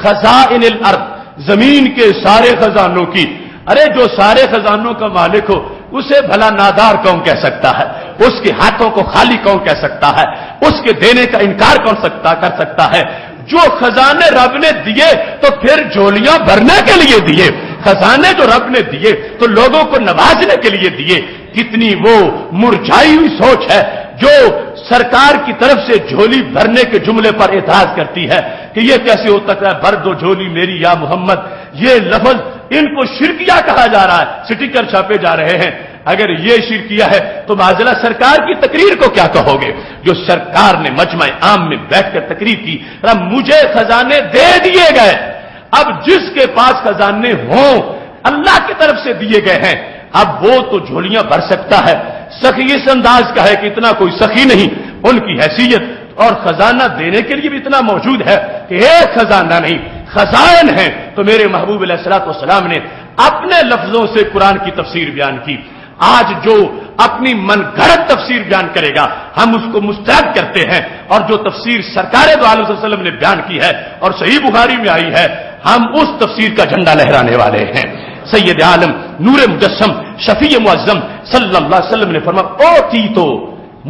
خزائن الارض زمین کے سارے خزانوں کی۔ ارے جو سارے خزانوں کا مالک ہو اسے بھلا نادار کون کہہ سکتا ہے؟ اس کے ہاتھوں کو خالی کون کہہ سکتا ہے؟ اس کے دینے کا انکار کون کر سکتا ہے؟ جو خزانے رب نے دیے تو پھر جھولیاں بھرنے کے لیے دیے، خزانے جو رب نے دیے تو لوگوں کو نوازنے کے لیے دیے۔ کتنی وہ مرجھائی ہوئی سوچ ہے جو سرکار کی طرف سے جھولی بھرنے کے جملے پر اعتراض کرتی ہے کہ یہ کیسے ہو سکتا ہے، بھر دو جھولی میری یا محمد۔ یہ لفظ ان کو شرکیہ کہا جا رہا ہے، سٹیکر چھاپے جا رہے ہیں۔ اگر یہ شرکیہ ہے تو معذلہ سرکار کی تقریر کو کیا کہو گے؟ جو سرکار نے مجمع عام میں بیٹھ کر تقریر کی، مجھے خزانے دے دیے گئے۔ اب جس کے پاس خزانے ہوں اللہ کی طرف سے دیے گئے ہیں، اب وہ تو جھولیاں بھر سکتا ہے۔ سخی اس انداز کا ہے کہ اتنا کوئی سخی نہیں، ان کی حیثیت اور خزانہ دینے کے لیے بھی اتنا موجود ہے کہ ایک خزانہ نہیں خزائن ہیں۔ تو میرے محبوب علیہ الصلوۃ والسلام نے اپنے لفظوں سے قرآن کی تفسیر بیان کی۔ آج جو اپنی من گھڑت تفسیر بیان کرے گا ہم اس کو مسترد کرتے ہیں، اور جو تفسیر سرکار دو عالم صلی اللہ علیہ وسلم نے بیان کی ہے اور صحیح بخاری میں آئی ہے، ہم اس تفسیر کا جھنڈا لہرانے والے ہیں۔ سید عالم نور مجسم شفیع معظم صلی اللہ علیہ وسلم نے فرمایا اوتی تو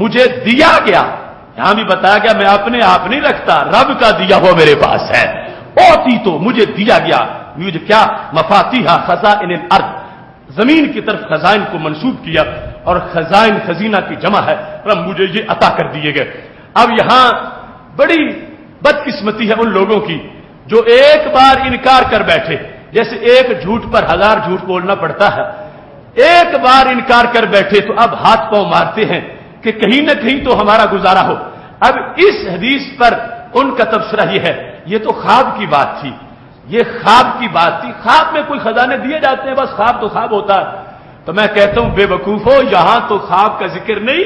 مجھے دیا گیا۔ یہاں بھی بتایا گیا میں اپنے آپ نہیں رکھتا، رب کا دیا ہوا میرے پاس ہے۔ اوتی تو مجھے دیا گیا، مجھے کیا؟ مفاتیح خزائن الارض، زمین کی طرف خزائن کو منسوب کیا، اور خزائن خزینہ کی جمع ہے، رب مجھے یہ عطا کر دیے گئے۔ اب یہاں بڑی بدقسمتی ہے ان لوگوں کی جو ایک بار انکار کر بیٹھے، جیسے ایک جھوٹ پر 1000 جھوٹ بولنا پڑتا ہے۔ ایک بار انکار کر بیٹھے تو اب ہاتھ پاؤں مارتے ہیں کہ کہیں نہ کہیں تو ہمارا گزارا ہو۔ اب اس حدیث پر ان کا تبصرہ یہ ہے یہ تو خواب کی بات تھی، یہ خواب کی بات تھی، خواب میں کوئی خزانے دیے جاتے ہیں، بس خواب تو خواب ہوتا ہے۔ تو میں کہتا ہوں بے وقوفو، یہاں تو خواب کا ذکر نہیں،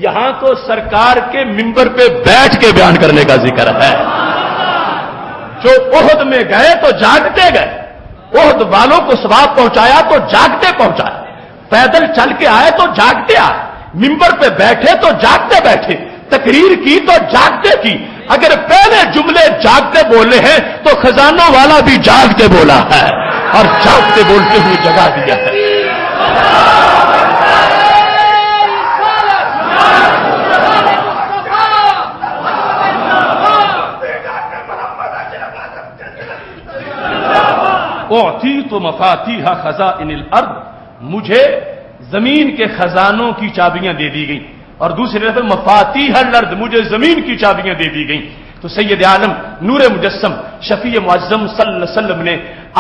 یہاں تو سرکار کے منبر پہ بیٹھ کے بیان کرنے کا ذکر ہے۔ جو احد میں گئے تو جاگتے گئے، احد والوں کو ثواب پہنچایا تو جاگتے پہنچایا، پیدل چل کے آئے تو جاگتے آئے، منبر پہ بیٹھے تو جاگتے بیٹھے، تقریر کی تو جاگتے کی۔ اگر پہلے جملے جاگتے بولے ہیں تو خزانوں والا بھی جاگتے بولا ہے اور جاگتے بولتے ہوئے جگا دیا ہے۔ اعطیت مفاتیح خزائن الارض، مجھے زمین کے خزانوں کی چابیاں دے دی گئیں، اور دوسری طرف مفاتیح الارض، مجھے زمین کی چابیاں دے دی گئیں۔ تو سید عالم نور مجسم شفیع معظم صلی اللہ علیہ وسلم نے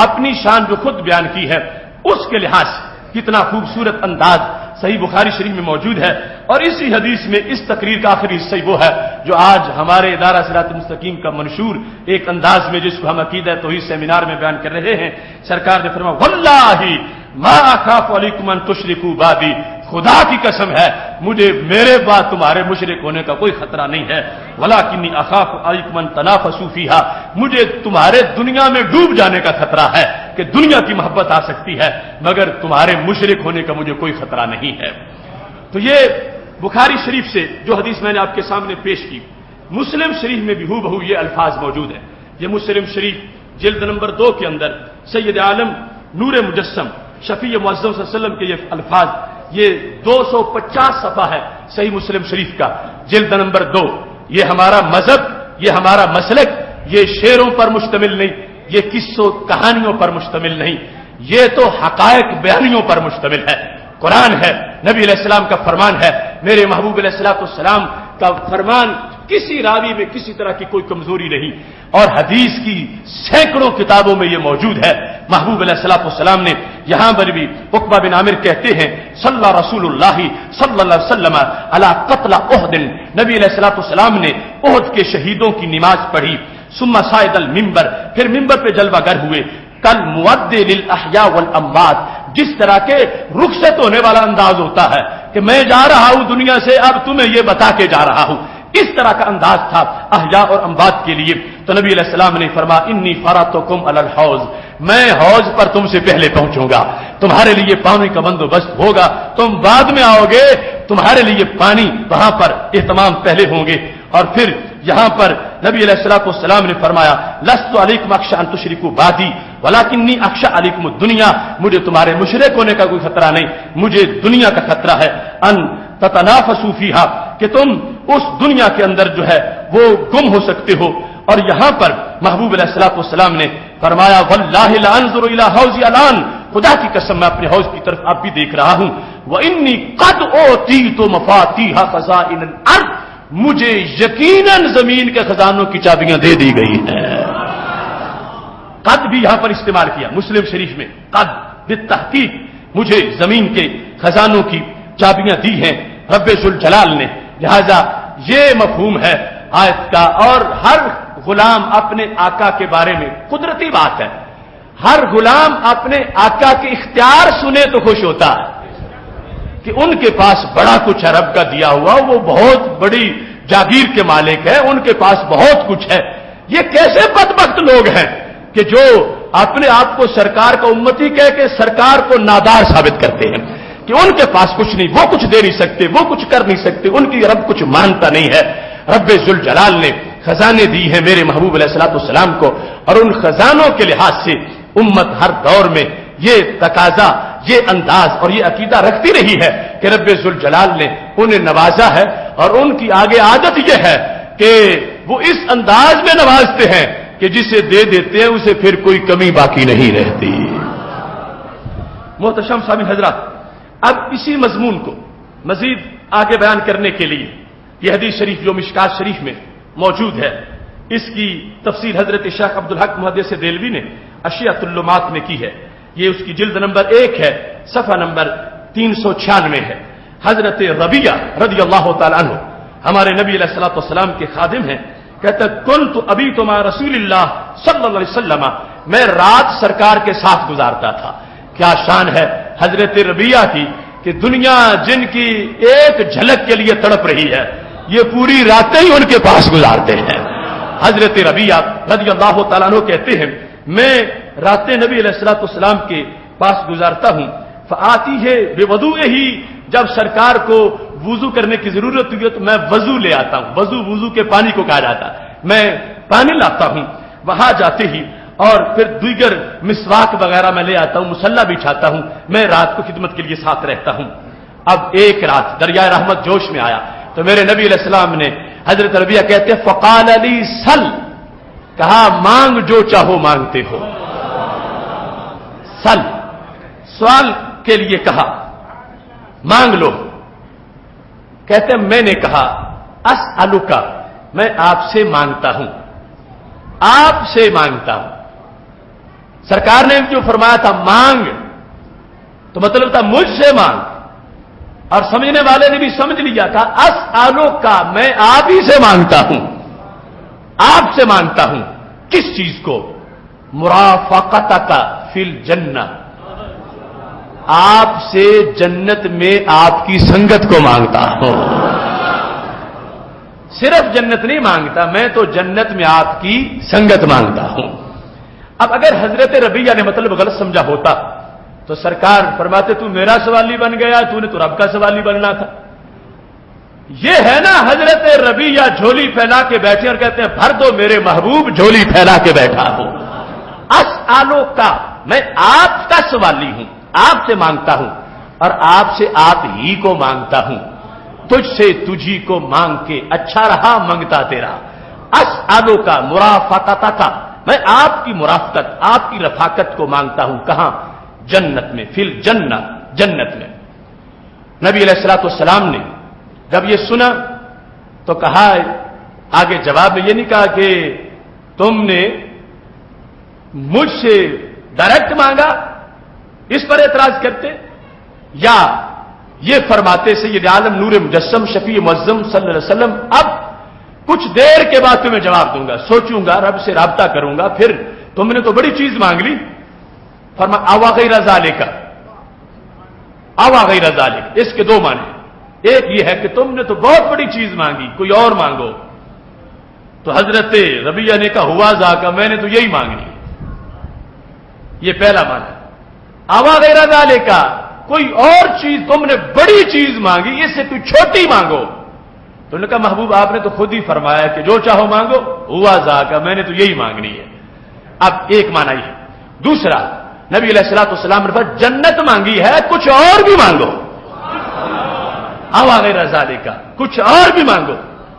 اپنی شان جو خود بیان کی ہے اس کے لحاظ سے کتنا خوبصورت انداز صحیح بخاری شریف میں موجود ہے، اور اسی حدیث میں اس تقریر کا آخری حصہ وہ ہے جو آج ہمارے ادارہ صراط مستقیم کا منشور ایک انداز میں جس کو ہم عقیدہ توحید سیمینار میں بیان کر رہے ہیں۔ سرکار نے فرمایا واللہ ما اخاف علیکم ان تشرکوا بعدی خدا کی قسم ہے مجھے میرے بعد تمہارے مشرک ہونے کا کوئی خطرہ نہیں ہے، ولاکنی اخاف علیکم ان تنافسوا فیھا، مجھے تمہارے دنیا میں ڈوب جانے کا خطرہ ہے کہ دنیا کی محبت آ سکتی ہے، مگر تمہارے مشرک ہونے کا مجھے کوئی خطرہ نہیں ہے۔ تو یہ بخاری شریف سے جو حدیث میں نے آپ کے سامنے پیش کی، مسلم شریف میں بھی ہو بہو یہ الفاظ موجود ہیں۔ یہ مسلم شریف جلد نمبر 2 کے اندر سید عالم نور مجسم شفیع معظم صلی اللہ علیہ وسلم کے یہ الفاظ، یہ 250 صفحہ ہے صحیح مسلم شریف کا، جلد نمبر 2۔ یہ ہمارا مذہب، یہ ہمارا مسلک، یہ شعروں پر مشتمل نہیں، یہ قصوں کہانیوں پر مشتمل نہیں، یہ تو حقائق بیانیوں پر مشتمل ہے۔ قرآن ہے، نبی علیہ السلام کا فرمان ہے، میرے محبوب علیہ السلام کا فرمان، کسی راوی میں کسی طرح کی کوئی کمزوری نہیں، اور حدیث کی سینکڑوں کتابوں میں یہ موجود ہے۔ محبوب علیہ السلام نے یہاں پر بھی عقبہ بن عامر کہتے ہیں صلی رسول اللہ صلی اللہ علیہ وسلم علی قتل احد، نبی علیہ السلام نے احد کے شہیدوں کی نماز پڑھی، ثم صعد المنبر، پھر منبر پہ جلوہ گر ہوئے، کل مودع للاحیاء والاموات، جس طرح کے رخصت ہونے والا انداز ہوتا ہے کہ میں جا رہا ہوں دنیا سے، اب تمہیں یہ بتا کے جا رہا ہوں، اس طرح کا انداز تھا احیاء اور اموات کے لیے۔ تو نبی علیہ السلام نے فرمایا انی فراتکم علی الحوض، میں حوض پر تم سے پہلے پہنچوں گا، تمہارے لیے پانی کا بندوبست ہوگا، تم بعد میں آؤ گے، تمہارے لیے پانی وہاں پر اہتمام پہلے ہوں گے۔ اور پھر یہاں پر نبی علیہ السلام نے فرمایا لست علیکم اخشى ان تشرکوا بعدی ولکنی اخشى علیکم الدنیا، مجھے تمہارے مشرک ہونے کا کوئی خطرہ نہیں، مجھے دنیا کا خطرہ ہے، ان تتنافسوا فیھا، کہ تم اس دنیا کے اندر جو ہے وہ گم ہو سکتے ہو۔ اور یہاں پر محبوب علیہ السلام نے فرمایا واللہ لانظر الی حوضی الان، خدا کی قسم میں اپنے حوض کی طرف اب بھی دیکھ رہا ہوں، وانی قد اوتیت مفاتیح خزائن الارض، مجھے یقیناً زمین کے خزانوں کی چابیاں دے دی گئی ہیں۔ قد بھی یہاں پر استعمال کیا مسلم شریف میں، قد بالتحقیق مجھے زمین کے خزانوں کی چابیاں دی ہیں رب ذوالجلال نے۔ لہذا یہ مفہوم ہے آیت کا، اور ہر غلام اپنے آقا کے بارے میں قدرتی بات ہے، ہر غلام اپنے آقا کے اختیار سنے تو خوش ہوتا ہے کہ ان کے پاس بڑا کچھ ہے رب کا دیا ہوا، وہ بہت بڑی جاگیر کے مالک ہے، ان کے پاس بہت کچھ ہے۔ یہ کیسے بدبخت لوگ ہیں کہ جو اپنے آپ کو سرکار کا امتی کہہ کے سرکار کو نادار ثابت کرتے ہیں کہ ان کے پاس کچھ نہیں، وہ کچھ دے نہیں سکتے، وہ کچھ کر نہیں سکتے، ان کی رب کچھ مانتا نہیں ہے۔ رب ذوالجلال نے خزانے دی ہیں میرے محبوب علیہ السلام کو، اور ان خزانوں کے لحاظ سے امت ہر دور میں یہ تقاضا، یہ انداز اور یہ عقیدہ رکھتی رہی ہے کہ رب ذوالجلال نے انہیں نوازا ہے، اور ان کی آگے عادت یہ ہے کہ وہ اس انداز میں نوازتے ہیں کہ جسے دے دیتے ہیں اسے پھر کوئی کمی باقی نہیں رہتی۔ محتشم سامعین حضرات، اب اسی مضمون کو مزید آگے بیان کرنے کے لیے یہ حدیث شریف جو مشکات شریف میں موجود ہے، اس کی تفسیر حضرت شیخ عبدالحق محدث دہلوی نے اشیاۃ اللمات میں کی ہے۔ یہ اس کی جلد نمبر 1 ہے، صفحہ نمبر 396 ہے۔ حضرت ربیعہ رضی اللہ تعالی عنہ ہمارے نبی علیہ الصلوۃ والسلام کے خادم ہیں، کہتا کنت ابیت مع رسول اللہ صلی اللہ علیہ وسلم، میں رات سرکار کے ساتھ گزارتا تھا۔ کیا شان ہے حضرت ربیعہ کی کہ دنیا جن کی ایک جھلک کے لیے تڑپ رہی ہے، یہ پوری راتیں ہی ان کے پاس گزارتے ہیں۔ حضرت ربیعہ رضی اللہ تعالیٰ عنہ کہتے ہیں میں راتیں نبی علیہ الصلوۃ والسلام کے پاس گزارتا ہوں، فآتی ہے بے وضوء ہی، جب سرکار کو وضو کرنے کی ضرورت ہوئی ہے تو میں وضو لے آتا ہوں، وضو کے پانی کو کہا جاتا ہے، میں پانی لاتا ہوں وہاں جاتے ہی، اور پھر دیگر مسواک وغیرہ میں لے آتا ہوں، مصلی بچھاتا ہوں، میں رات کو خدمت کے لیے ساتھ رہتا ہوں۔ اب ایک رات دریائے رحمت جوش میں آیا تو میرے نبی علیہ السلام نے، حضرت ربیعہ کہتے ہیں فقال علی سل، کہا مانگ جو چاہو مانگتے ہو، سل سوال کے لیے کہا مانگ لو، کہتے ہیں میں نے کہا اسألک، میں آپ سے مانگتا ہوں، آپ سے مانگتا ہوں۔ سرکار نے جو فرمایا تھا مانگ تو مطلب تھا مجھ سے مانگ، اور سمجھنے والے نے بھی سمجھ لیا تھا اسألک، میں آپ ہی سے مانگتا ہوں، آپ سے مانگتا ہوں۔ کس چیز کو؟ مرافقتک فی الجنہ، آپ سے جنت میں آپ کی سنگت کو مانگتا ہوں. صرف جنت نہیں مانگتا، میں تو جنت میں آپ کی سنگت مانگتا ہوں. اب اگر حضرت ربیہ نے مطلب غلط سمجھا ہوتا تو سرکار فرماتے تو میرا سوالی بن گیا، تو نے تو رب کا سوالی بننا تھا. یہ ہے نا حضرت ربیہ جھولی پھیلا کے بیٹھے اور کہتے ہیں بھر دو میرے محبوب، جھولی پھیلا کے بیٹھا ہوں. اسالو کا، میں آپ کا سوالی ہوں، آپ سے مانگتا ہوں اور آپ سے آپ ہی کو مانگتا ہوں. تجھ سے تجھی کو مانگ کے اچھا رہا منگتا تیرا. اسالو کا مرافقتا کا، میں آپ کی مرافقت، آپ کی رفاقت کو مانگتا ہوں. کہاں؟ جنت میں، فی الجنہ، جنت میں. نبی علیہ الصلوۃ والسلام نے جب یہ سنا تو کہا، آگے جواب میں یہ نہیں کہا کہ تم نے مجھ سے ڈائریکٹ مانگا، اس پر اعتراض کرتے، یا یہ فرماتے سید عالم نور مجسم شفیع معظم صلی اللہ علیہ وسلم اب کچھ دیر کے بعد تمہیں جواب دوں گا، سوچوں گا، رب سے رابطہ کروں گا، پھر تم نے تو بڑی چیز مانگ لی. فرما اوا غیر ذالک، اوا غیر ذالک، اس کے دو معنی. ایک یہ ہے کہ تم نے تو بہت بڑی چیز مانگی، کوئی اور مانگو. تو حضرت ربیہ نے کہا ہوا ذاکا، میں نے تو یہی مانگنی. یہ پہلا معنی. اوا غیر ذالک، کوئی اور چیز تم نے بڑی چیز مانگی، اس سے کوئی چھوٹی مانگو. تو انہوں نے کہا محبوب آپ نے تو خود ہی فرمایا کہ جو چاہو مانگو، ہوا ذاکا، میں نے تو یہی مانگنی ہے. اب ایک معنی یہ ہے. دوسرا، نبی علیہ الصلوۃ والسلام نے جنت مانگی ہے، کچھ اور بھی مانگو. اوا غیر ذالک، کچھ اور بھی مانگو.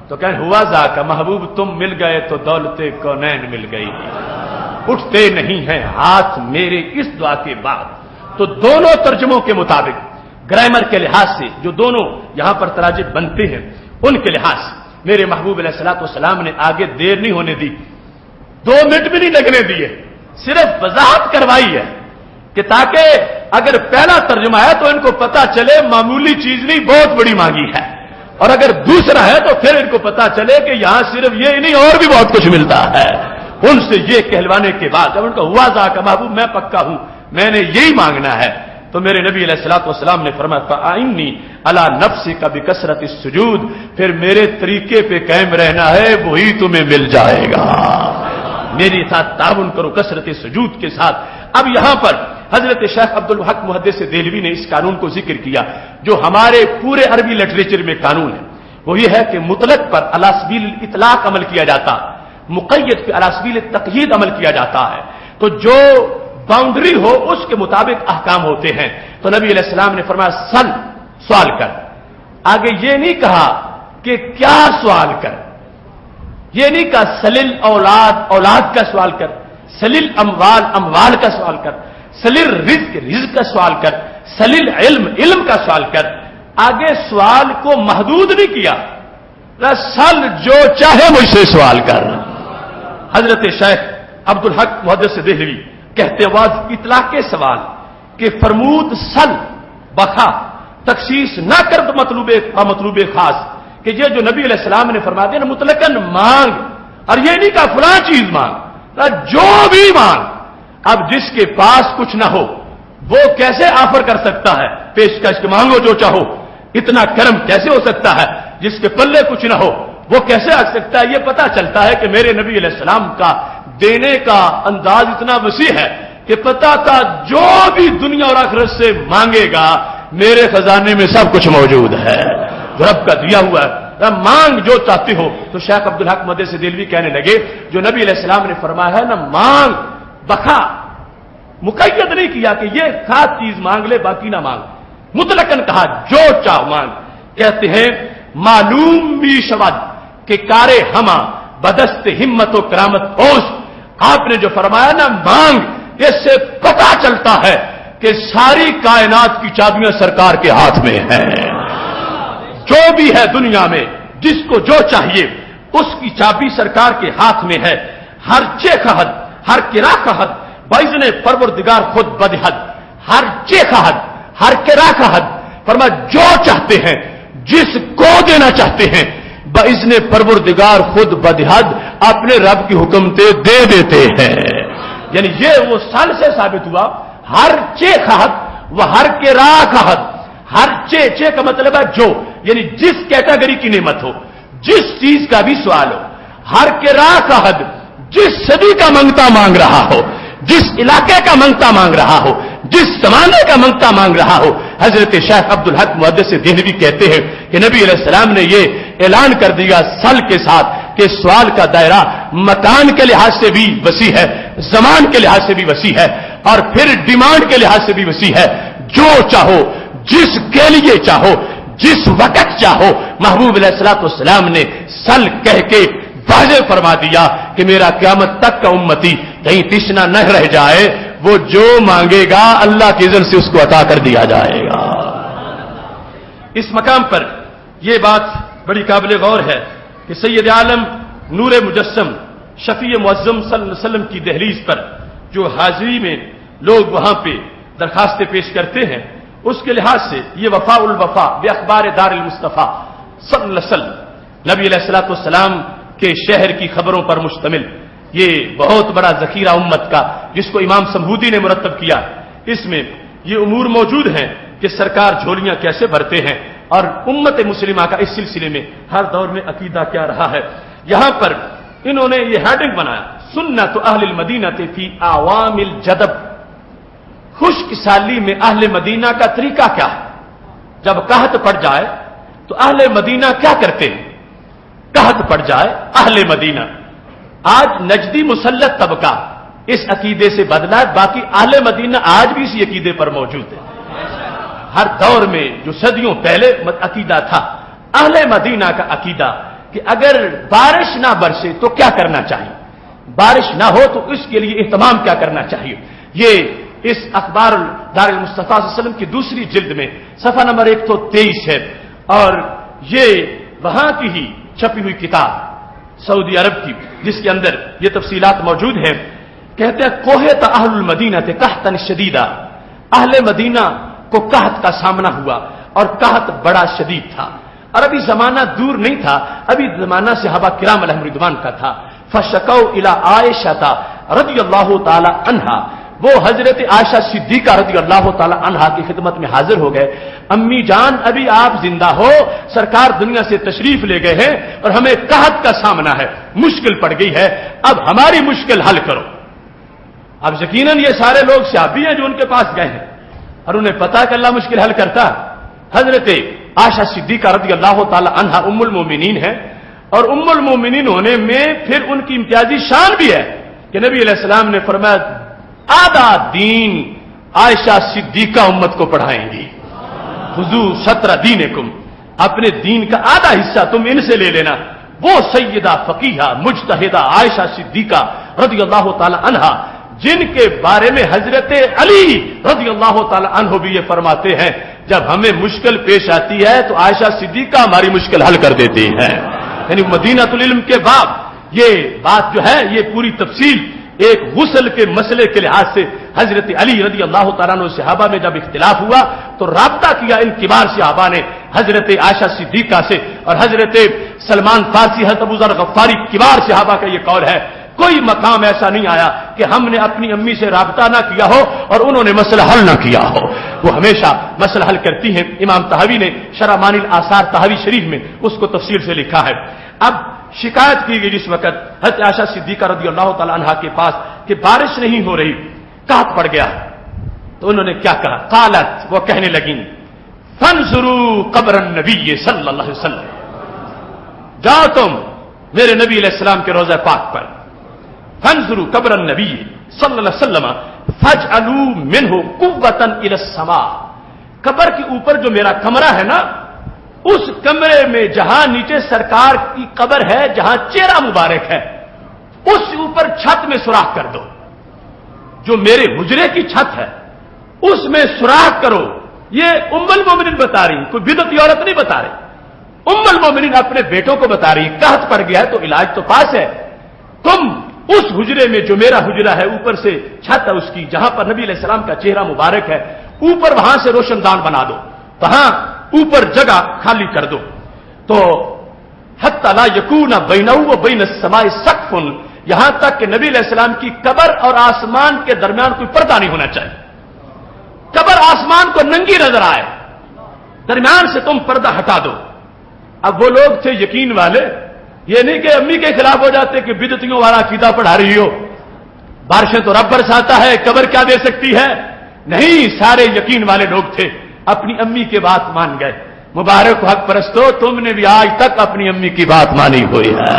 تو کہیں ہوا ذاکا، محبوب تم مل گئے تو دولت کونین مل گئی. اٹھتے نہیں ہیں ہاتھ میرے اس دعا کے بعد. تو دونوں ترجموں کے مطابق گرامر کے لحاظ سے جو دونوں یہاں پر تراجم بنتے ہیں ان کے لحاظ سے میرے محبوب علیہ الصلوۃ والسلام نے آگے دیر نہیں ہونے دی، 2 منٹ بھی نہیں لگنے دیے، صرف وضاحت کروائی ہے کہ تاکہ اگر پہلا ترجمہ ہے تو ان کو پتا چلے معمولی چیز نہیں، بہت بڑی مانگی ہے، اور اگر دوسرا ہے تو پھر ان کو پتا چلے کہ یہاں صرف یہ نہیں اور بھی بہت کچھ ملتا ہے. ان سے یہ کہلوانے کے بعد جب ان کا ہوا ذاکا محبوب میں پکا ہوں، میں نے یہی مانگنا ہے، تو میرے نبی علیہ الصلوۃ والسلام نے فرمایا فَأَعِنِّي عَلَىٰ نَفْسِكَ بِكَثْرَةِ السُّجُودِ، پھر میرے طریقے پہ قائم رہنا ہے، وہی تمہیں مل جائے گا. میرے ساتھ تعاون کرو کثرت سجود کے ساتھ. اب یہاں پر حضرت شیخ عبد الحق محدث دہلوی نے اس قانون کو ذکر کیا جو ہمارے پورے عربی لٹریچر میں قانون ہے. وہ یہ ہے کہ مطلق پر علی سبیل الاطلاق عمل کیا جاتا، مقید پہ علی سبیل التقیید عمل کیا جاتا ہے. تو جو باؤنڈری ہو اس کے مطابق احکام ہوتے ہیں. تو نبی علیہ السلام نے فرمایا سل، سوال کر. آگے یہ نہیں کہا کہ کیا سوال کر، یہ نہیں کہا سلل اولاد، اولاد کا سوال کر، سلل اموال، اموال کا سوال کر، سلل رزق، رزق کا سوال کر، سلل علم، علم کا سوال کر. آگے سوال کو محدود نہیں کیا، سل جو چاہے مجھ سے سوال کر. حضرت شیخ عبد الحق محدث دہلوی کہتے واز اطلاق کے سوال کہ فرمود سل بخا تخصیص نہ کر مطلوب خاص، کہ یہ جو نبی علیہ السلام نے فرما دیا نا مطلقاً مانگ، اور یہ نہیں کہا فلاں چیز مانگ، جو بھی مانگ. اب جس کے پاس کچھ نہ ہو وہ کیسے آفر کر سکتا ہے پیشکش کہ مانگو جو چاہو؟ اتنا کرم کیسے ہو سکتا ہے؟ جس کے پلے کچھ نہ ہو وہ کیسے آ سکتا ہے؟ یہ پتا چلتا ہے کہ میرے نبی علیہ السلام کا دینے کا انداز اتنا وسیع ہے کہ پتا تھا جو بھی دنیا اور آخرت سے مانگے گا میرے خزانے میں سب کچھ موجود ہے، رب کا دیا ہوا ہے، مانگ جو چاہتے ہو. تو شیخ عبد الحق محدث دہلوی کہنے لگے جو نبی علیہ السلام نے فرمایا ہے نا مانگ، بخا مقید نہیں کیا کہ یہ خاص چیز مانگ لے باقی نہ مانگ، مطلقاً کہا جو چاہ مانگ. کہتے ہیں معلوم بھی شود کہ کارے ہما بدست ہمت و کرامت اوس، آپ نے جو فرمایا نا مانگ، اس سے پتا چلتا ہے کہ ساری کائنات کی چابیاں سرکار کے ہاتھ میں ہیں. جو بھی ہے دنیا میں جس کو جو چاہیے اس کی چابی سرکار کے ہاتھ میں ہے. ہر چے خحد، ہر کرا خحد باذن پروردگار خود بدحد، ہر چے خحد، ہر کرا خحد. فرما جو چاہتے ہیں، جس کو دینا چاہتے ہیں، باذن پروردگار خود بدحد اپنے رب کی حکمتے دے دیتے ہیں. یعنی یہ وہ سال سے ثابت ہوا ہر چے خحد وہ ہر کے راہ حد، ہر چے کا مطلب ہے جو، یعنی جس کیٹیگری کی نعمت ہو، جس چیز کا بھی سوال ہو، ہر کے راہ کا حد، جس صدی کا منگتا مانگ رہا ہو، جس علاقے کا منگتا مانگ رہا ہو، جس زمانے کا منگتا مانگ رہا ہو۔ حضرت شیخ عبدالحق محدث دہلوی کہتے ہیں کہ نبی علیہ السلام نے یہ اعلان کر دیا سل کے ساتھ کہ سوال کا دائرہ مکان کے لحاظ سے بھی وسیع ہے، زمان کے لحاظ سے بھی وسیع ہے، اور پھر ڈیمانڈ کے لحاظ سے بھی وسیع ہے۔ جو چاہو، جس کے لیے چاہو، جس وقت چاہو، محبوب علیہ الصلوۃ والسلام نے سل کہہ کے واضح فرما دیا کہ میرا قیامت تک کا امتی کہیں تشنا نہ رہ جائے، وہ جو مانگے گا اللہ کی اذن سے اس کو عطا کر دیا جائے گا۔ اس مقام پر یہ بات بڑی قابل غور ہے کہ سید عالم نور مجسم شفیع معظم صلی اللہ علیہ وسلم کی دہلیز پر جو حاضری میں لوگ وہاں پہ درخواستیں پیش کرتے ہیں، اس کے لحاظ سے یہ وفاء الوفا باخبار دار المصطفیٰ صلی اللہ علیہ وسلم، نبی علیہ الصلوۃ والسلام کے شہر کی خبروں پر مشتمل یہ بہت بڑا ذخیرہ امت کا، جس کو امام سمبودی نے مرتب کیا، اس میں یہ امور موجود ہیں کہ سرکار جھولیاں کیسے بھرتے ہیں اور امت مسلمہ کا اس سلسلے میں ہر دور میں عقیدہ کیا رہا ہے۔ یہاں پر انہوں نے یہ ہیڈنگ بنایا، سنت اہل المدینہ فی عوام الجدب، خشک سالی میں اہل مدینہ کا طریقہ کیا ہے؟ جب قحط پڑ جائے تو اہل مدینہ کیا کرتے ہیں؟ قحط پڑ جائے اہل مدینہ، آج نجدی مسلط طبقہ اس عقیدے سے بدلا، باقی اہل مدینہ آج بھی اسی عقیدے پر موجود ہے۔ ہر دور میں جو صدیوں پہلے عقیدہ تھا اہل مدینہ کا عقیدہ کہ اگر بارش نہ برسے تو کیا کرنا چاہیے، بارش نہ ہو تو اس کے لیے اہتمام کیا کرنا چاہیے، یہ اس اخبار دار المصطفیٰ صلی اللہ علیہ وسلم کی دوسری جلد میں صفحہ نمبر 123 ہے، اور یہ وہاں کی ہی چھپی ہوئی کتاب سعودی عرب کی، جس کے اندر یہ تفصیلات موجود ہیں۔ کہتے ہیں کوہت اہل المدینہ تھے قحطا شدیدہ، اہل مدینہ کو قحط کا سامنا ہوا اور قحط بڑا شدید تھا، اور ابھی زمانہ دور نہیں تھا، ابھی زمانہ صحابہ کرام علیہم رضوان کا تھا۔ فشکوا الی عائشہ رضی اللہ تعالی عنہا، وہ حضرت عائشہ صدیقہ رضی اللہ تعالی عنہا کی خدمت میں حاضر ہو گئے، امی جان ابھی آپ زندہ ہو، سرکار دنیا سے تشریف لے گئے ہیں اور ہمیں قحط کا سامنا ہے، مشکل پڑ گئی ہے، اب ہماری مشکل حل کرو۔ اب یقیناً یہ سارے لوگ صحابی ہیں جو ان کے پاس گئے ہیں اور انہیں پتا کہ اللہ مشکل حل کرتا ہے۔ حضرت عائشہ صدیقہ رضی اللہ تعالی عنہا ام المومنین ہے، اور ام المومنین ہونے میں پھر ان کی امتیازی شان بھی ہے کہ نبی علیہ السلام نے فرمایا آدھا دین عائشہ صدیقہ امت کو پڑھائیں گی، خذو شطر دینکم، اپنے دین کا آدھا حصہ تم ان سے لے لینا۔ وہ سیدہ فقیہہ مجتہدہ عائشہ صدیقہ رضی اللہ تعالی عنہا، جن کے بارے میں حضرت علی رضی اللہ تعالی عنہ بھی یہ فرماتے ہیں جب ہمیں مشکل پیش آتی ہے تو عائشہ صدیقہ ہماری مشکل حل کر دیتی ہے۔ یعنی مدینۃ العلم کے بعد یہ بات جو ہے یہ پوری تفصیل ایک غسل کے مسئلے کے لحاظ سے حضرت علی رضی اللہ تعالیٰ عنہ صحابہ میں جب اختلاف ہوا تو رابطہ کیا ان کبار صحابہ نے حضرت عائشہ صدیقہ سے، اور حضرت سلمان فارسی، حضرت ابو ذر غفاری کبار صحابہ کا یہ قول ہے کوئی مقام ایسا نہیں آیا کہ ہم نے اپنی امی سے رابطہ نہ کیا ہو اور انہوں نے مسئلہ حل نہ کیا ہو، وہ ہمیشہ مسئلہ حل کرتی ہیں۔ امام طحاوی نے شرح معانی الاثار طحاوی شریف میں اس کو تفصیل سے لکھا ہے۔ اب شکایت کی گئی جس وقت حضرت عائشہ صدیقہ رضی اللہ تعالی عنہا کے پاس کہ بارش نہیں ہو رہی، قحط پڑ گیا، تو انہوں نے کیا کہا؟ قالت، وہ کہنے لگیں فانظروا قبر النبی صلی اللہ علیہ وسلم، جاؤ تم میرے نبی علیہ السلام کے روضہ پاک پر، فانظروا قبر النبی صلی اللہ علیہ وسلم فاجعلوا منه قوة الى السماء، قبر کے اوپر جو میرا کمرہ ہے نا، اس کمرے میں جہاں نیچے سرکار کی قبر ہے، جہاں چہرہ مبارک ہے، اس اوپر چھت میں سوراخ کر دو، جو میرے حجرے کی چھت ہے اس میں سوراخ کرو۔ یہ ام المومنین بتا رہی، کوئی بدعتی عورت نہیں بتا رہی، ام المومنین اپنے بیٹوں کو بتا رہی، قحط پڑ گیا ہے تو علاج تو پاس ہے، تم اس حجرے میں جو میرا حجرہ ہے اوپر سے چھت ہے اس کی، جہاں پر نبی علیہ السلام کا چہرہ مبارک ہے، اوپر وہاں سے روشن دان بنا دو، وہاں اوپر جگہ خالی کر دو، تو حتی لا یکون بینہ و بین السماء سقف، یہاں تک کہ نبی علیہ السلام کی قبر اور آسمان کے درمیان کوئی پردہ نہیں ہونا چاہیے۔ قبر آسمان کو ننگی نظر آئے، درمیان سے تم پردہ ہٹا دو۔ اب وہ لوگ تھے یقین والے، یہ نہیں کہ امی کے خلاف ہو جاتے کہ بدعتیوں والا عقیدہ پڑھا رہی ہو، بارشیں تو رب برساتا ہے، قبر کیا دے سکتی ہے؟ نہیں، سارے یقین والے لوگ تھے، اپنی امی کی بات مان گئے۔ مبارک حق پرستو، تم نے بھی آج تک اپنی امی کی بات مانی ہوئی ہے۔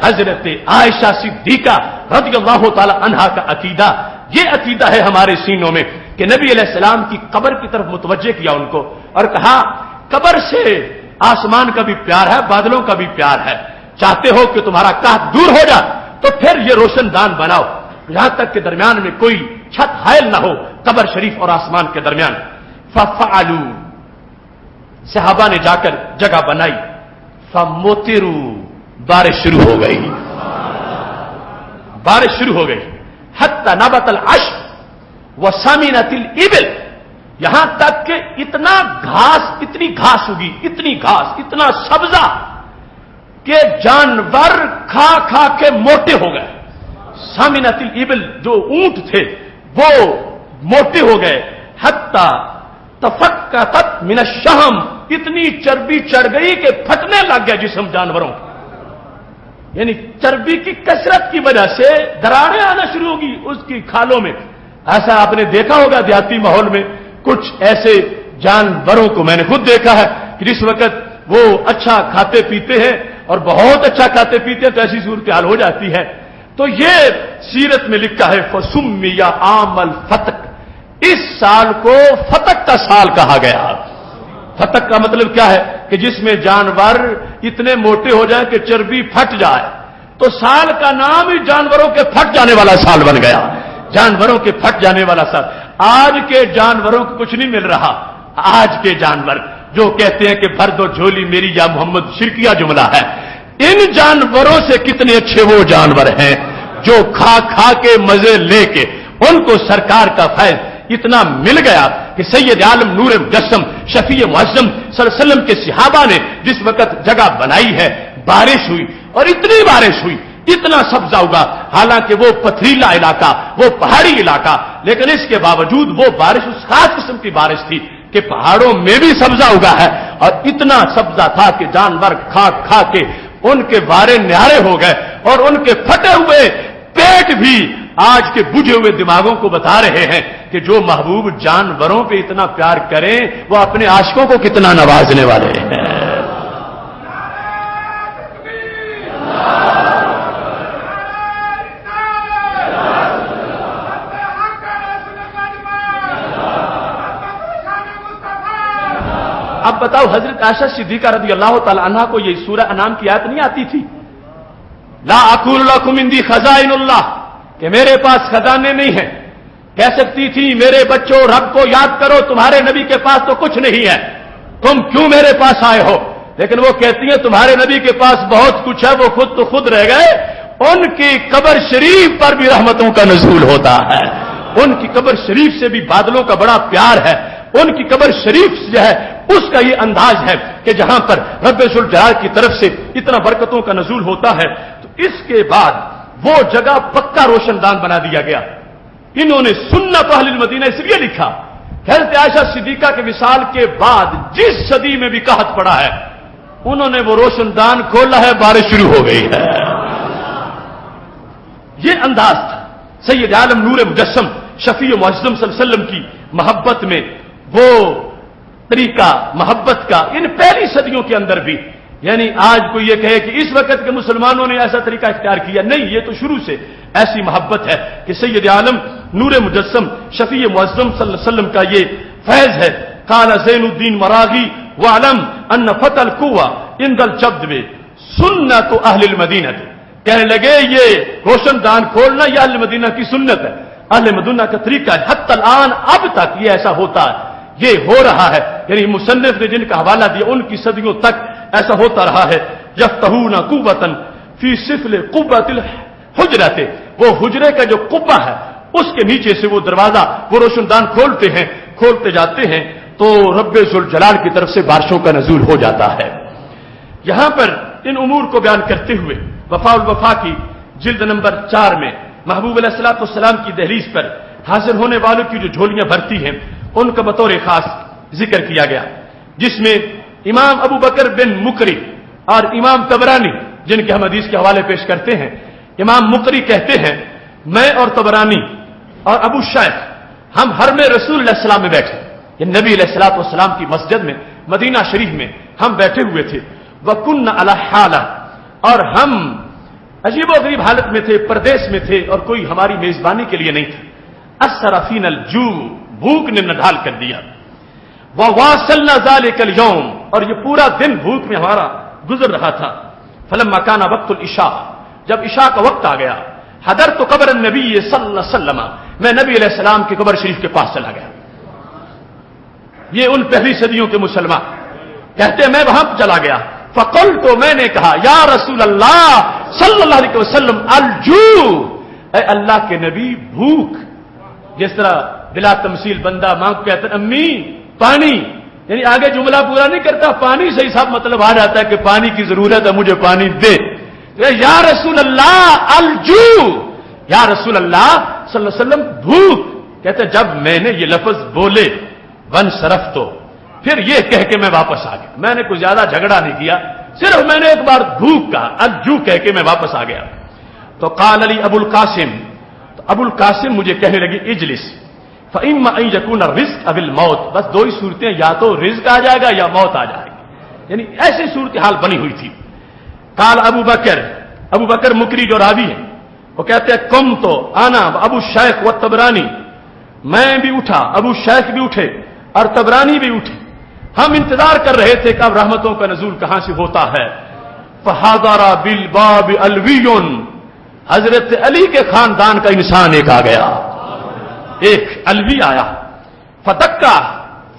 حضرت عائشہ صدیقہ رضی اللہ تعالی عنہا کا عقیدہ، یہ عقیدہ ہے ہمارے سینوں میں کہ نبی علیہ السلام کی قبر کی طرف متوجہ کیا ان کو اور کہا قبر سے آسمان کا بھی پیار ہے، بادلوں کا بھی پیار ہے، چاہتے ہو کہ تمہارا قحط دور ہو جائے تو پھر یہ روشن دان بناؤ یہاں تک کہ درمیان میں کوئی چھت حائل نہ ہو قبر شریف اور آسمان کے درمیان۔ ففعلوا، صحابہ نے جا کر جگہ بنائی، فمطروا، بارش شروع ہو گئی، بارش شروع ہو گئی، حتی نبت العشب وسمنت الابل، یہاں تک کہ اتنا گھاس، اتنی گھاس ہوگی، اتنی گھاس، اتنا سبزہ کہ جانور کھا کھا کے موٹے ہو گئے۔ سمنت الابل، جو اونٹ تھے وہ موٹے ہو گئے، حتی تفککت من الشحم، اتنی چربی چڑھ گئی کہ پھٹنے لگ گیا جسم جانوروں کا، یعنی چربی کی کثرت کی وجہ سے دراڑیں آنا شروع ہوگی اس کی کھالوں میں۔ ایسا آپ نے دیکھا ہوگا دیہاتی ماحول میں، کچھ ایسے جانوروں کو میں نے خود دیکھا ہے کہ جس وقت وہ اچھا کھاتے پیتے ہیں اور بہت اچھا کھاتے پیتے ہیں تو ایسی صورتحال ہو جاتی ہے۔ تو یہ سیرت میں لکھا ہے فسمی عام الفتق، اس سال کو فتق کا سال کہا گیا۔ فتق کا مطلب کیا ہے کہ جس میں جانور اتنے موٹے ہو جائیں کہ چربی پھٹ جائے، تو سال کا نام ہی جانوروں کے پھٹ جانے والا سال بن گیا، جانوروں کے پھٹ جانے والا سال۔ آج کے جانوروں کو کچھ نہیں مل رہا، آج کے جانور جو کہتے ہیں کہ بھر دو جھولی میری یا محمد، شرکیہ جملہ ہے۔ ان جانوروں سے کتنے اچھے وہ جانور ہیں جو کھا کھا کے مزے لے کے ان کو سرکار کا فیض اتنا مل گیا کہ سید عالم نور مجسم شفیع معظم صلی اللہ علیہ وسلم کے صحابہ نے جس وقت جگہ بنائی ہے، بارش ہوئی اور اتنی بارش ہوئی، اتنا سبزہ ہوگا، حالانکہ وہ پتھریلا علاقہ، وہ پہاڑی علاقہ، لیکن اس کے باوجود وہ بارش اس خاص قسم کی بارش تھی کہ پہاڑوں میں بھی سبزہ ہوگا ہے، اور اتنا سبزہ تھا کہ جانور کھا کھا کے ان کے وارے نیارے ہو گئے، اور ان کے پھٹے ہوئے پیٹ بھی آج کے بجھے ہوئے دماغوں کو بتا رہے ہیں کہ جو محبوب جانوروں پہ اتنا پیار کریں وہ اپنے عاشقوں کو کتنا نوازنے والے ہیں۔ اب بتاؤ، حضرت عائشہ صدیقہ رضی اللہ تعالی عنہا کو یہ سورہ انعام کی آیت نہیں آتی تھی؟ لا اقول لکم عندی خزائن اللہ، کہ میرے پاس خزانے نہیں ہیں۔ کہہ سکتی تھی میرے بچوں رب کو یاد کرو، تمہارے نبی کے پاس تو کچھ نہیں ہے، تم کیوں میرے پاس آئے ہو؟ لیکن وہ کہتی ہیں تمہارے نبی کے پاس بہت کچھ ہے، وہ خود تو خود رہ گئے، ان کی قبر شریف پر بھی رحمتوں کا نزول ہوتا ہے، ان کی قبر شریف سے بھی بادلوں کا بڑا پیار ہے، ان کی قبر شریف جو ہے اس کا یہ انداز ہے کہ جہاں پر رب ذوالجلال کی طرف سے اتنا برکتوں کا نزول ہوتا ہے۔ تو اس کے بعد وہ جگہ پکا روشن دان بنا دیا گیا۔ انہوں نے سنت اہل المدینہ اس لیے لکھا، حضرت عائشہ صدیقہ کے وصال کے بعد جس صدی میں بھی قحط پڑا ہے انہوں نے وہ روشن دان کھولا ہے، بارش شروع ہو گئی ہے۔ یہ انداز تھا سید عالم نور مجسم شفیع معظم صلی اللہ علیہ وسلم کی محبت میں، وہ طریقہ محبت کا ان پہلی صدیوں کے اندر بھی۔ یعنی آج کوئی یہ کہے کہ اس وقت کے مسلمانوں نے ایسا طریقہ اختیار کیا، نہیں، یہ تو شروع سے ایسی محبت ہے کہ سید عالم نور مجسم شفیع معظم صلی اللہ علیہ وسلم کا یہ فیض ہے۔ قال زین الدین مراغی وعلم ان فتح القوہ عند الجبد سنت اہل المدینہ، کہنے لگے یہ روشن دان کھولنا یہ اہل مدینہ کی سنت ہے، اہل مدینہ کا طریقہ ہے، حتی الان اب تک یہ ایسا ہوتا ہے، یہ ہو رہا ہے۔ یعنی مصنف نے جن کا حوالہ دیا ان کی صدیوں تک ایسا ہوتا رہا ہے۔ یفتحون قوۃ فی سفل قبۃ الحجرۃ، وہ حجرے کا جو قبہ ہے اس کے نیچے سے وہ دروازہ وہ روشن دان کھولتے ہیں، کھولتے جاتے ہیں تو رب ذوالجلال کی طرف سے بارشوں کا نزول ہو جاتا ہے۔ یہاں پر ان امور کو بیان کرتے ہوئے وفا الوفا کی جلد نمبر 4 میں محبوب علیہ الصلوۃ والسلام کی دہلیز پر حاضر ہونے والوں کی جو جھولیاں بھرتی ہیں ان کا بطور خاص ذکر کیا گیا، جس میں امام ابو بکر بن مقری اور امام طبرانی، جن کے ہم حدیث کے حوالے پیش کرتے ہیں، امام مقری کہتے ہیں میں اور طبرانی اور ابو شیخ ہم حرم رسول اللہ علیہ السلام میں بیٹھے، یہ نبی علیہ الصلوۃ والسلام کی مسجد میں مدینہ شریف میں ہم بیٹھے ہوئے تھے، وَكُنَّ عَلَى حَالَةٍ، اور ہم عجیب و غریب حالت میں تھے، پردیس میں تھے اور کوئی ہماری میزبانی کے لیے نہیں تھا، اثر فینا الجوع، بھوک نے نڈھال کر دیا، وواصلنا ذلك اليوم، اور یہ پورا دن بھوک میں ہمارا گزر رہا تھا، فلما كان وقت العشاء، جب عشاء کا وقت آ گیا، حضرت قبر النبی صلی اللہ علیہ وسلم، میں نبی علیہ السلام کی قبر شریف کے پاس چلا گیا۔ یہ ان پہلی صدیوں کے مسلمان کہتے ہیں میں وہاں چلا گیا، فقلت، تو میں نے کہا یا رسول اللہ صلی اللہ علیہ وسلم الجوع، اے اللہ کے نبی بھوک، جس طرح بلا تمثیل بندہ ماں کو کہتا ہے امی پانی، یعنی آگے جملہ پورا نہیں کرتا، پانی سے صاحب مطلب آ جاتا ہے کہ پانی کی ضرورت ہے، مجھے پانی دے، یا رسول اللہ الجوع، یا رسول اللہ صلی اللہ علیہ وسلم بھوک، کہتے ہیں جب میں نے یہ لفظ بولے ون صرف، تو پھر یہ کہہ کے میں واپس آ گیا، میں نے کوئی زیادہ جھگڑا نہیں کیا، صرف میں نے ایک بار بھوک کہا، الجوع کہہ کے میں واپس آ گیا۔ تو قال علی ابو القاسم، تو ابو القاسم مجھے کہنے لگی اجلس فإما أن يكون الرزق أو الموت، بس دو ہی صورتیں، یا تو رزق آ جائے گا یا موت آ جائے گی، یعنی ایسی صورتحال بنی ہوئی تھی۔ قال ابو بکر مکری جو راوی ہے وہ کہتے ہیں کم تو آنا ابو شیخ و طبرانی، میں بھی اٹھا، ابو شیخ بھی اٹھے اور طبرانی بھی اٹھے، ہم انتظار کر رہے تھے کہ اب رحمتوں کا نزول کہاں سے ہوتا ہے۔ فحاضر بالباب الوی، حضرت علی کے خاندان کا انسان ایک آ گیا، ایک الوی آیا،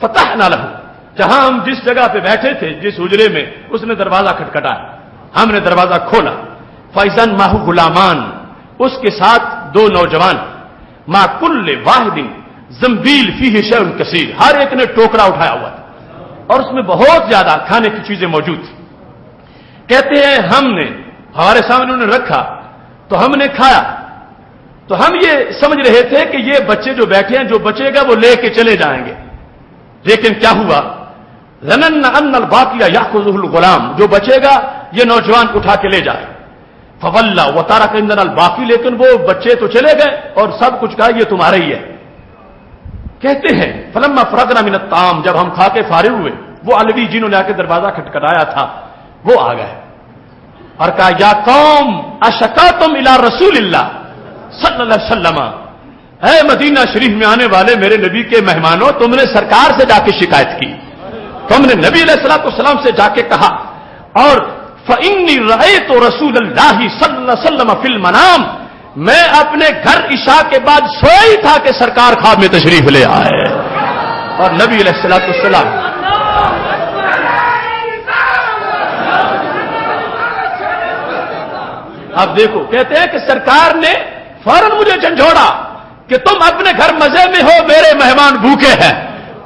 فتحنا لہ، جہاں ہم جس جگہ پہ بیٹھے تھے، جس حجرے میں، اس نے دروازہ کھٹکھٹایا، ہم نے دروازہ کھولا، فیضن ماہو غلامان، اس کے ساتھ دو نوجوان، ما کل واحد زنبیل فیہ شیء کثیر، ہر ایک نے ٹوکرا اٹھایا ہوا تھا اور اس میں بہت زیادہ کھانے کی چیزیں موجود تھیں۔ کہتے ہیں ہم نے ہمارے سامنے انہوں نے رکھا تو ہم نے کھایا، تو ہم یہ سمجھ رہے تھے کہ یہ بچے جو بیٹھے ہیں، جو بچے گا وہ لے کے چلے جائیں گے، لیکن کیا ہوا، ظننا ان الباقی یاخذہ الغلام، جو بچے گا یہ نوجوان اٹھا کے لے جائے، فولى وترك عندنا الباقی، لیکن وہ بچے تو چلے گئے اور سب کچھ کہا یہ تمہارا ہی ہے۔ کہتے ہیں فلما فرغنا من الطعام، جب ہم کھا کے فارغ ہوئے، وہ الوی جنہوں نے آ کے دروازہ کھٹکھٹایا تھا وہ آ گئے اور کہا یا قوم اشکاتم الی رسول اللہ صلی اللہ علیہ وسلم، اے مدینہ شریف میں آنے والے میرے نبی کے مہمانوں، تم نے سرکار سے جا کے شکایت کی، تم نے نبی علیہ الصلوۃ والسلام سے جا کے کہا، اور فإنی رأیت رسول اللہ صلی اللہ علیہ وسلم فی المنام، میں اپنے گھر عشاء کے بعد سویا ہی تھا کہ سرکار خواب میں تشریف لے آئے، اور نبی علیہ الصلوۃ والسلام اب دیکھو، کہتے ہیں کہ سرکار نے فوراً مجھے جھنجھوڑا کہ تم اپنے گھر مزے میں ہو، میرے مہمان بھوکے ہیں،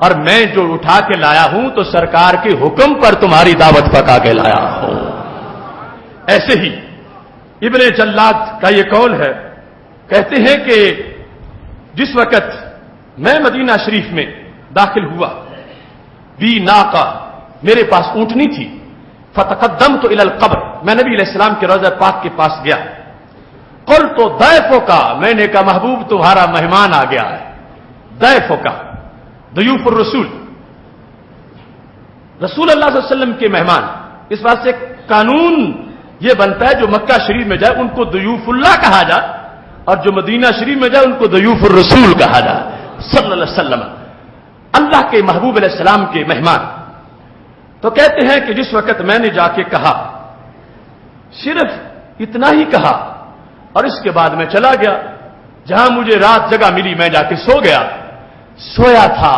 اور میں جو اٹھا کے لایا ہوں تو سرکار کے حکم پر تمہاری دعوت پکا کے لایا ہوں۔ ایسے ہی ابن جلاد کا یہ قول ہے، کہتے ہیں کہ جس وقت میں مدینہ شریف میں داخل ہوا، بی ناقہ، میرے پاس اونٹنی تھی، فتقدمت الی القبر، میں نبی علیہ السلام کے روضہ پاک کے پاس گیا، قلت ضیفک، میں نے کہا محبوب تمہارا مہمان آ گیا ہے، ضیفک ضیوف الرسول، رسول اللہ صلی اللہ علیہ وسلم کے مہمان، اس بات سے قانون یہ بنتا ہے جو مکہ شریف میں جائے ان کو ضیوف اللہ کہا جائے، اور جو مدینہ شریف میں جائے ان کو ضیوف الرسول کہا جائے صلی اللہ علیہ وسلم، اللہ کے محبوب علیہ السلام کے مہمان۔ تو کہتے ہیں کہ جس وقت میں نے جا کے کہا، صرف اتنا ہی کہا، اور اس کے بعد میں چلا گیا جہاں مجھے رات جگہ ملی، میں جا کے سو گیا، سویا تھا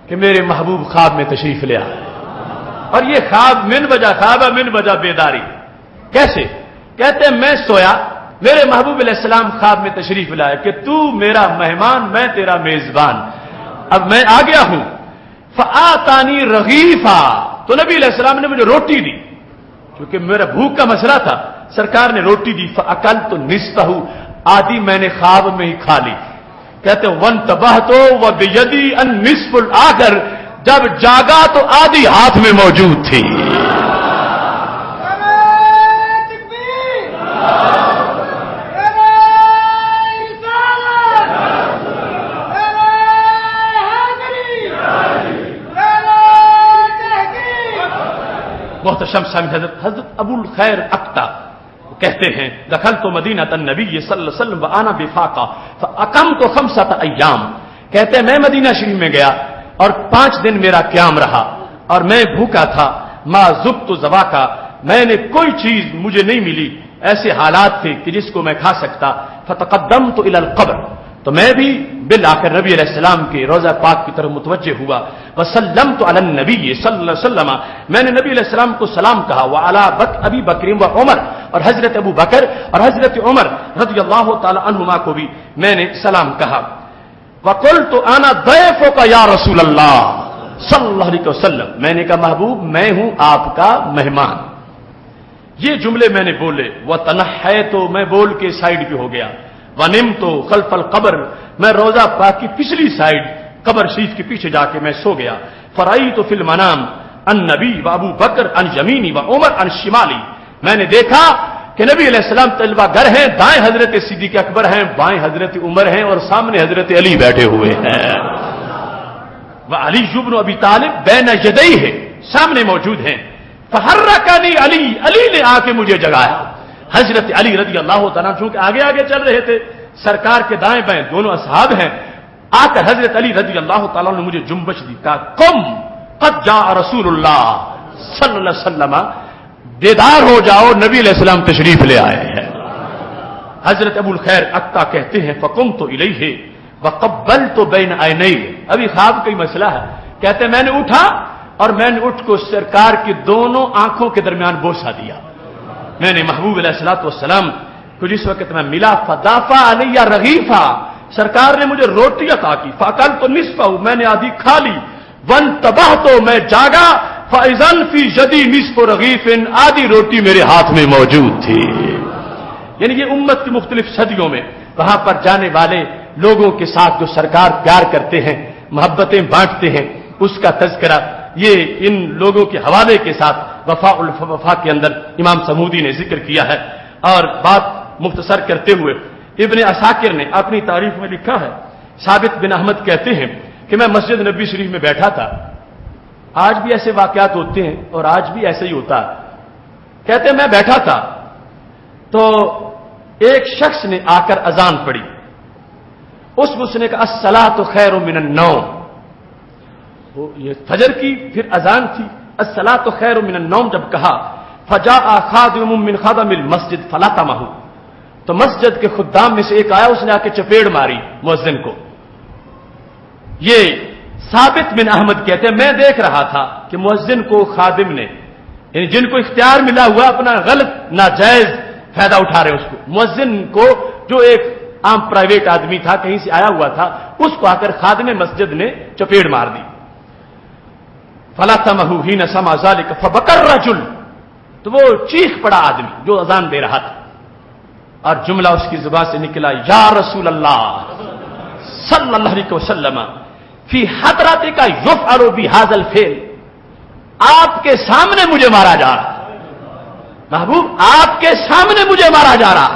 کہ میرے محبوب خواب میں تشریف لے آئے، اور یہ خواب من وجہ خواب ہے، من وجہ بیداری، کیسے؟ کہتے ہیں میں سویا، میرے محبوب علیہ السلام خواب میں تشریف لائے کہ تو میرا مہمان، میں تیرا میزبان، اب میں آ گیا ہوں، فآتانی رغیفا، تو نبی علیہ السلام نے مجھے روٹی دی، کیونکہ میرا بھوک کا مسئلہ تھا، سرکار نے روٹی دی، فاکلت نصفہ، آدھی میں نے خواب میں ہی کھا لی، کہتے ون تباہ تو وہ بیدی ان نصف الآخر، جب جاگا تو آدھی ہاتھ میں موجود تھی. محتشم صاحب حضرت ابو الخیر اکتا کہتے ہیں دخلت مدینہ النبی صلی اللہ علیہ وسلم وانا بفاقہ فاقمت 5 ایام. کہتے ہیں میں مدینہ شریف میں گیا اور 5 دن میرا قیام رہا اور میں بھوکا تھا. ما ذقت ذواقا، میں نے کوئی چیز مجھے نہیں ملی، ایسے حالات تھے کہ جس کو میں کھا سکتا. فتقدمت الی القبر، تو میں بھی بالآخر نبی علیہ السلام کے روضہ پاک کی طرف متوجہ ہوا. وسلمت علی النبی صلی اللہ علیہ وسلم، میں نے نبی علیہ السلام کو سلام کہا. وعلی ابی بکر و عمر، اور حضرت ابو بکر اور حضرت عمر رضی اللہ تعالی عنہما کو بھی میں نے سلام کہا. وقلت انا ضیفک یا رسول اللہ صلی اللہ علیہ وسلم، میں نے کہا محبوب میں ہوں آپ کا مہمان. یہ جملے میں نے بولے. وتنحیت، میں بول کے سائڈ پہ ہو گیا. ونمت خلف القبر، میں روضہ پاک کی پچھلی سائڈ قبر شریف کے پیچھے جا کے میں سو گیا. فرأیت فی المنام النبی و ابو بکر عن یمینی و عمر عن شمالی، میں نے دیکھا کہ نبی علیہ السلام طلبہ گر ہیں، دائیں حضرت صدیق اکبر ہیں، بائیں حضرت عمر ہیں اور سامنے حضرت علی بیٹھے ہوئے ہیں. وعلی بن ابی طالب بین یدیہ، سامنے موجود ہیں. فحرکنی علی، علی نے آ کے مجھے جگایا. حضرت علی رضی اللہ تعالیٰ چونکہ آگے آگے چل رہے تھے، سرکار کے دائیں بائیں دونوں اصحاب ہیں. آ کر حضرت علی رضی اللہ تعالیٰ نے مجھے جنبش دی. کہا قم قد جاء رسول اللہ صلی اللہ علیہ وسلم، بیدار ہو جاؤ، نبی علیہ السلام تشریف لے آئے ہیں. حضرت ابو الخیر اکتا کہتے ہیں فقمت الیہ وقبلت بین عینیہ، ابھی خواب کا ہی مسئلہ ہے. کہتے ہیں میں نے اٹھا اور میں نے اٹھ کو سرکار کی دونوں آنکھوں کے درمیان بوسہ دیا. میں نے محبوب علیہ الصلوۃ والسلام کو جس وقت میں ملا فدافع علیہ رغیفا، سرکار نے مجھے روٹی عطا کی. فاکلت نصفہ، میں نے آدھی کھا لی. وانتبہت، میں جاگا. فاذن فی یدی نصف رغیف، آدھی روٹی میرے ہاتھ میں موجود تھی. یعنی یہ امت کی مختلف صدیوں میں وہاں پر جانے والے لوگوں کے ساتھ جو سرکار پیار کرتے ہیں، محبتیں بانٹتے ہیں، اس کا تذکرہ یہ ان لوگوں کے حوالے کے ساتھ وفاء الوفا کے اندر امام سمودی نے ذکر کیا ہے. اور بات مختصر کرتے ہوئے ابن عساکر نے اپنی تعریف میں لکھا ہے، ثابت بن احمد کہتے ہیں کہ میں مسجد نبی شریف میں بیٹھا تھا. آج بھی ایسے واقعات ہوتے ہیں اور آج بھی ایسے ہی ہوتا ہے. کہتے ہیں میں بیٹھا تھا تو ایک شخص نے آ کر اذان پڑھی. اس نے کہا الصلاۃ خیر من النوم، یہ فجر کی پھر اذان تھی. الصلاۃ خیر من النوم جب کہا فجاء خادم من خدم المسجد فلطمه، تو مسجد کے خدام میں سے ایک آیا، اس نے آ کے چپیڑ ماری مؤذن کو. یہ ثابت بن احمد کہتے ہیں میں دیکھ رہا تھا کہ مؤذن کو خادم نے، یعنی جن کو اختیار ملا ہوا اپنا غلط ناجائز فائدہ اٹھا رہے اس کو، مؤذن کو جو ایک عام پرائیویٹ آدمی تھا کہیں سے آیا ہوا تھا، اس کو آ کر خادم مسجد نے چپیڑ مار دی. فلطمه حين سمع ذلك فبكى الرجل، تو وہ چیخ پڑا آدمی جو اذان دے رہا تھا اور جملہ اس کی زبان سے نکلا یا رسول اللہ صلی اللہ علیہ وسلم فی حضرتک یفعل بهذا الفعل، آپ کے سامنے مجھے مارا جا رہا. محبوب آپ کے سامنے مجھے مارا جا رہا،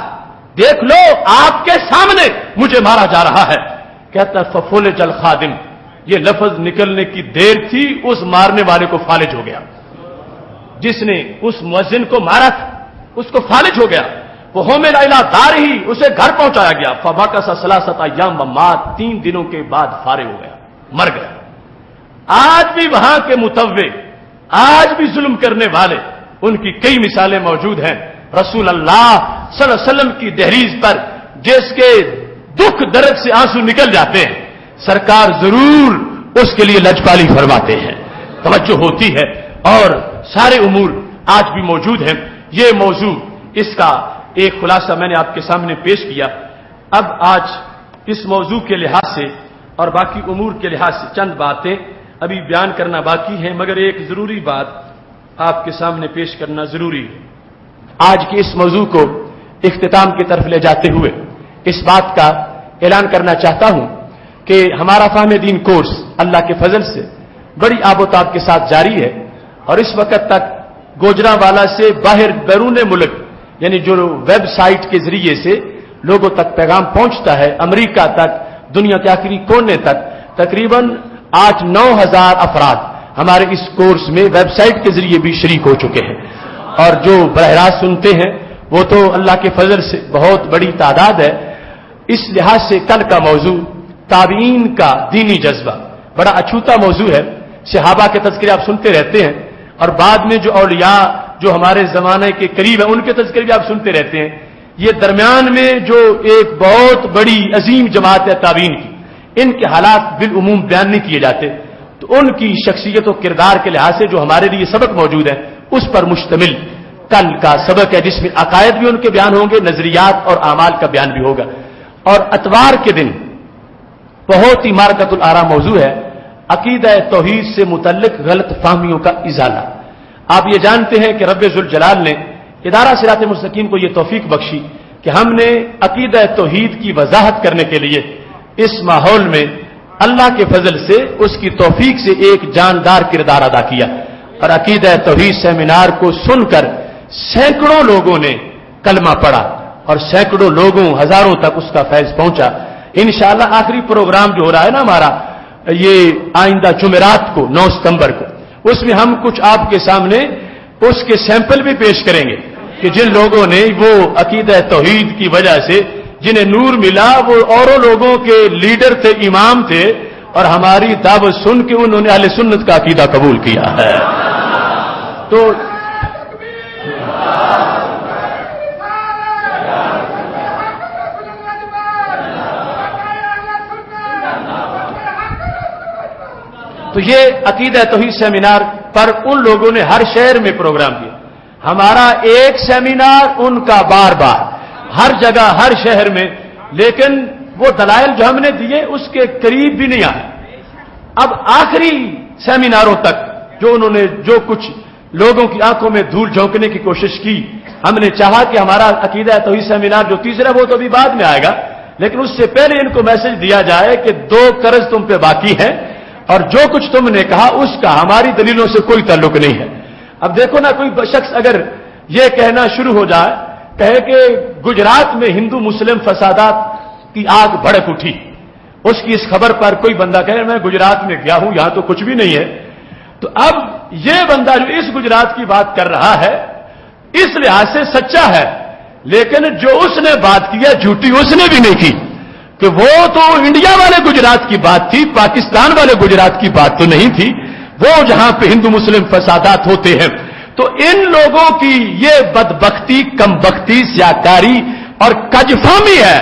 دیکھ لو آپ کے سامنے مجھے مارا جا رہا ہے. کہتا ففلج الخادم، یہ لفظ نکلنے کی دیر تھی، اس مارنے والے کو فالج ہو گیا. جس نے اس مؤذن کو مارا تھا اس کو فالج ہو گیا. وہ حمل الی دارہ، اسے گھر پہنچایا گیا. فبکس 3 ایام ومات، 3 دنوں کے بعد فارغ ہو گیا، مر گیا. آج بھی وہاں کے متوع، آج بھی ظلم کرنے والے، ان کی کئی مثالیں موجود ہیں. رسول اللہ صلی اللہ علیہ وسلم کی دہلیز پر جس کے دکھ درد سے آنسو نکل جاتے ہیں، سرکار ضرور اس کے لیے لجپالی فرماتے ہیں، توجہ ہوتی ہے. اور سارے امور آج بھی موجود ہیں. یہ موضوع، اس کا ایک خلاصہ میں نے آپ کے سامنے پیش کیا. اب آج اس موضوع کے لحاظ سے اور باقی امور کے لحاظ سے چند باتیں ابھی بیان کرنا باقی ہیں، مگر ایک ضروری بات آپ کے سامنے پیش کرنا ضروری ہے. آج کی اس موضوع کو اختتام کی طرف لے جاتے ہوئے اس بات کا اعلان کرنا چاہتا ہوں کہ ہمارا فہم دین کورس اللہ کے فضل سے بڑی آب و تاب کے ساتھ جاری ہے، اور اس وقت تک گوجرانوالا سے باہر بیرون ملک یعنی جو ویب سائٹ کے ذریعے سے لوگوں تک پیغام پہنچتا ہے، امریکہ تک، دنیا کے آخری کونے تک تقریباً 8-9 ہزار افراد ہمارے اس کورس میں ویب سائٹ کے ذریعے بھی شریک ہو چکے ہیں، اور جو براہ راست سنتے ہیں وہ تو اللہ کے فضل سے بہت بڑی تعداد ہے۔ اس لحاظ سے کل کا موضوع تابعین کا دینی جذبہ بڑا اچھوتا موضوع ہے۔ صحابہ کے تذکرے آپ سنتے رہتے ہیں، اور بعد میں جو اولیاء جو ہمارے زمانے کے قریب ہیں ان کے تذکرے بھی آپ سنتے رہتے ہیں۔ یہ درمیان میں جو ایک بہت بڑی عظیم جماعت ہے تابعین کی، ان کے حالات بالعموم بیان نہیں کیے جاتے، تو ان کی شخصیت و کردار کے لحاظ سے جو ہمارے لیے سبق موجود ہے اس پر مشتمل کل کا سبق ہے، جس میں عقائد بھی ان کے بیان ہوں گے، نظریات اور اعمال کا بیان بھی ہوگا۔ اور اتوار کے دن بہت ہی معرکۃ الآراء موضوع ہے، عقیدہ توحید سے متعلق غلط فہمیوں کا ازالہ۔ آپ یہ جانتے ہیں کہ رب ذوالجلال نے ادارہ صراط مستقیم کو یہ توفیق بخشی کہ ہم نے عقیدہ توحید کی وضاحت کرنے کے لیے اس ماحول میں اللہ کے فضل سے اس کی توفیق سے ایک جاندار کردار ادا کیا، اور عقیدہ توحید سیمینار کو سن کر سینکڑوں لوگوں نے کلمہ پڑھا، اور سینکڑوں لوگوں ہزاروں تک اس کا فیض پہنچا۔ انشاءاللہ آخری پروگرام جو ہو رہا ہے نا ہمارا، یہ آئندہ جمعرات کو 9 ستمبر کو، اس میں ہم کچھ آپ کے سامنے اس کے سیمپل بھی پیش کریں گے کہ جن لوگوں نے وہ عقیدہ توحید کی وجہ سے جنہیں نور ملا، وہ اوروں لوگوں کے لیڈر تھے، امام تھے، اور ہماری دعوت سن کے انہوں نے اہل سنت کا عقیدہ قبول کیا ہے۔ تو یہ عقیدہ توحید سیمینار پر ان لوگوں نے ہر شہر میں پروگرام کیا، ہمارا ایک سیمینار، ان کا بار بار ہر جگہ ہر شہر میں، لیکن وہ دلائل جو ہم نے دیے اس کے قریب بھی نہیں آئے۔ اب آخری سیمیناروں تک جو انہوں نے جو کچھ لوگوں کی آنکھوں میں دھول جھونکنے کی کوشش کی، ہم نے چاہا کہ ہمارا عقیدہ توحید سیمینار جو تیسرا وہ تو ابھی بعد میں آئے گا، لیکن اس سے پہلے ان کو میسج دیا جائے کہ 2 قرض تم پہ باقی ہیں، اور جو کچھ تم نے کہا اس کا ہماری دلیلوں سے کوئی تعلق نہیں ہے۔ اب دیکھو نا، کوئی شخص اگر یہ کہنا شروع ہو جائے، کہے کہ گجرات میں ہندو مسلم فسادات کی آگ بھڑک اٹھی، اس کی اس خبر پر کوئی بندہ کہے میں گجرات میں گیا ہوں، یہاں تو کچھ بھی نہیں ہے، تو اب یہ بندہ جو اس گجرات کی بات کر رہا ہے اس لحاظ سے سچا ہے، لیکن جو اس نے بات کی ہے جھوٹی اس نے بھی نہیں کی، کہ وہ تو انڈیا والے گجرات کی بات تھی، پاکستان والے گجرات کی بات تو نہیں تھی، وہ جہاں پہ ہندو مسلم فسادات ہوتے ہیں۔ تو ان لوگوں کی یہ بدبختی، کمبختی، سیاکاری اور کجفہمی ہے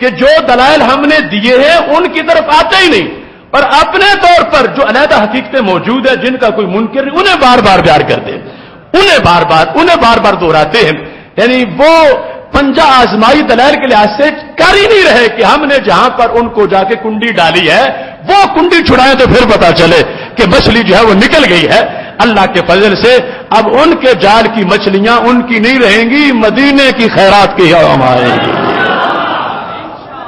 کہ جو دلائل ہم نے دیے ہیں ان کی طرف آتے ہی نہیں، اور اپنے طور پر جو علیحدہ حقیقتیں موجود ہیں جن کا کوئی منکر نہیں، انہیں بار بار بیان کرتے ہیں، انہیں بار بار دہراتے ہیں، یعنی وہ پنجہ آزمائی دلائل کے لحاظ سے کر ہی نہیں رہے کہ ہم نے جہاں پر ان کو جا کے کنڈی ڈالی ہے وہ کنڈی چھڑائیں تو پھر پتا چلے کہ مچھلی جو ہے وہ نکل گئی ہے۔ اللہ کے فضل سے اب ان کے جال کی مچھلیاں ان کی نہیں رہیں گی، مدینے کی خیرات کی ہم آئیں گی۔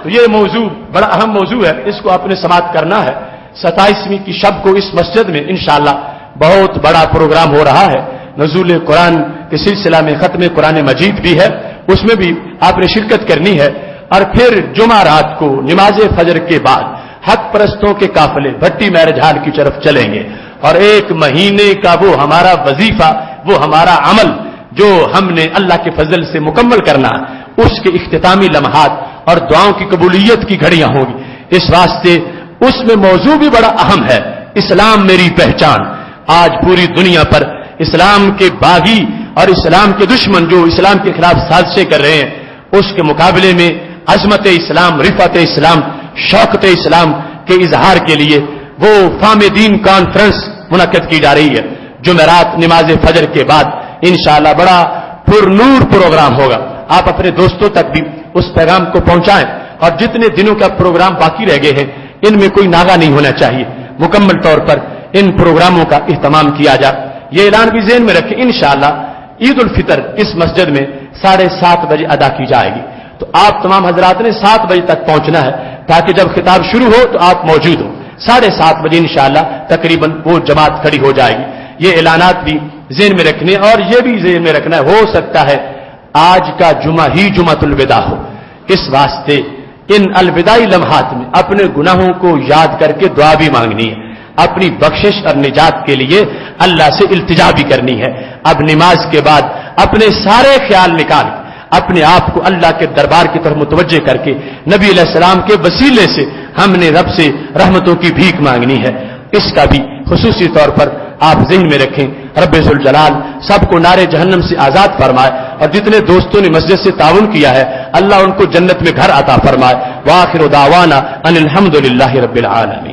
تو یہ موضوع بڑا اہم موضوع ہے، اس کو آپ نے سماعت کرنا ہے۔ 27ویں کی شب کو اس مسجد میں انشاءاللہ بہت بڑا پروگرام ہو رہا ہے، نزول قرآن کے سلسلہ میں ختم قرآن مجید بھی ہے، اس میں بھی آپ نے شرکت کرنی ہے۔ اور پھر جمعہ رات کو نماز فجر کے بعد حق پرستوں کے قافلے بھٹی میرج ہال کی طرف چلیں گے، اور 1 مہینے کا وہ ہمارا وظیفہ، وہ ہمارا عمل جو ہم نے اللہ کے فضل سے مکمل کرنا، اس کے اختتامی لمحات اور دعاؤں کی قبولیت کی گھڑیاں ہوں گی۔ اس واسطے اس میں موضوع بھی بڑا اہم ہے، اسلام میری پہچان۔ آج پوری دنیا پر اسلام کے باغی اور اسلام کے دشمن جو اسلام کے خلاف سازشیں کر رہے ہیں، اس کے مقابلے میں عظمت اسلام، رفعت اسلام، شوکت اسلام کے اظہار کے لیے وہ فہم دین کانفرنس منعقد کی جا رہی ہے۔ جمعرات نماز فجر کے بعد انشاءاللہ بڑا پرنور پروگرام ہوگا۔ آپ اپنے دوستوں تک بھی اس پیغام کو پہنچائیں، اور جتنے دنوں کا پروگرام باقی رہ گئے ہیں ان میں کوئی ناغہ نہیں ہونا چاہیے، مکمل طور پر ان پروگراموں کا اہتمام کیا جائے۔ یہ اعلان بھی ذہن میں رکھیں، انشاءاللہ عید الفطر اس مسجد میں 7:30 بجے ادا کی جائے گی، تو آپ تمام حضرات نے 7 بجے تک پہنچنا ہے تاکہ جب خطاب شروع ہو تو آپ موجود ہوں. 7:30 بجے انشاءاللہ تقریباً وہ جماعت کھڑی ہو جائے گی. یہ اعلانات بھی ذہن میں رکھنے اور یہ بھی ذہن میں رکھنا ہو سکتا ہے آج کا جمعہ ہی جمعۃ الوداع ہو. اس واسطے ان الوداعی لمحات میں اپنے گناہوں کو یاد کر کے دعا بھی مانگنی ہے, اپنی بخشش اور نجات کے لیے اللہ سے التجا بھی کرنی ہے. اب نماز کے بعد اپنے سارے خیال نکال اپنے آپ کو اللہ کے دربار کی طرف متوجہ کر کے نبی علیہ السلام کے وسیلے سے ہم نے رب سے رحمتوں کی بھیک مانگنی ہے. اس کا بھی خصوصی طور پر آپ ذہن میں رکھیں. رب ذوالجلال سب کو نار جہنم سے آزاد فرمائے, اور جتنے دوستوں نے مسجد سے تعاون کیا ہے اللہ ان کو جنت میں گھر عطا فرمائے. وآخر دعوانا ان الحمد للہ رب العالمین.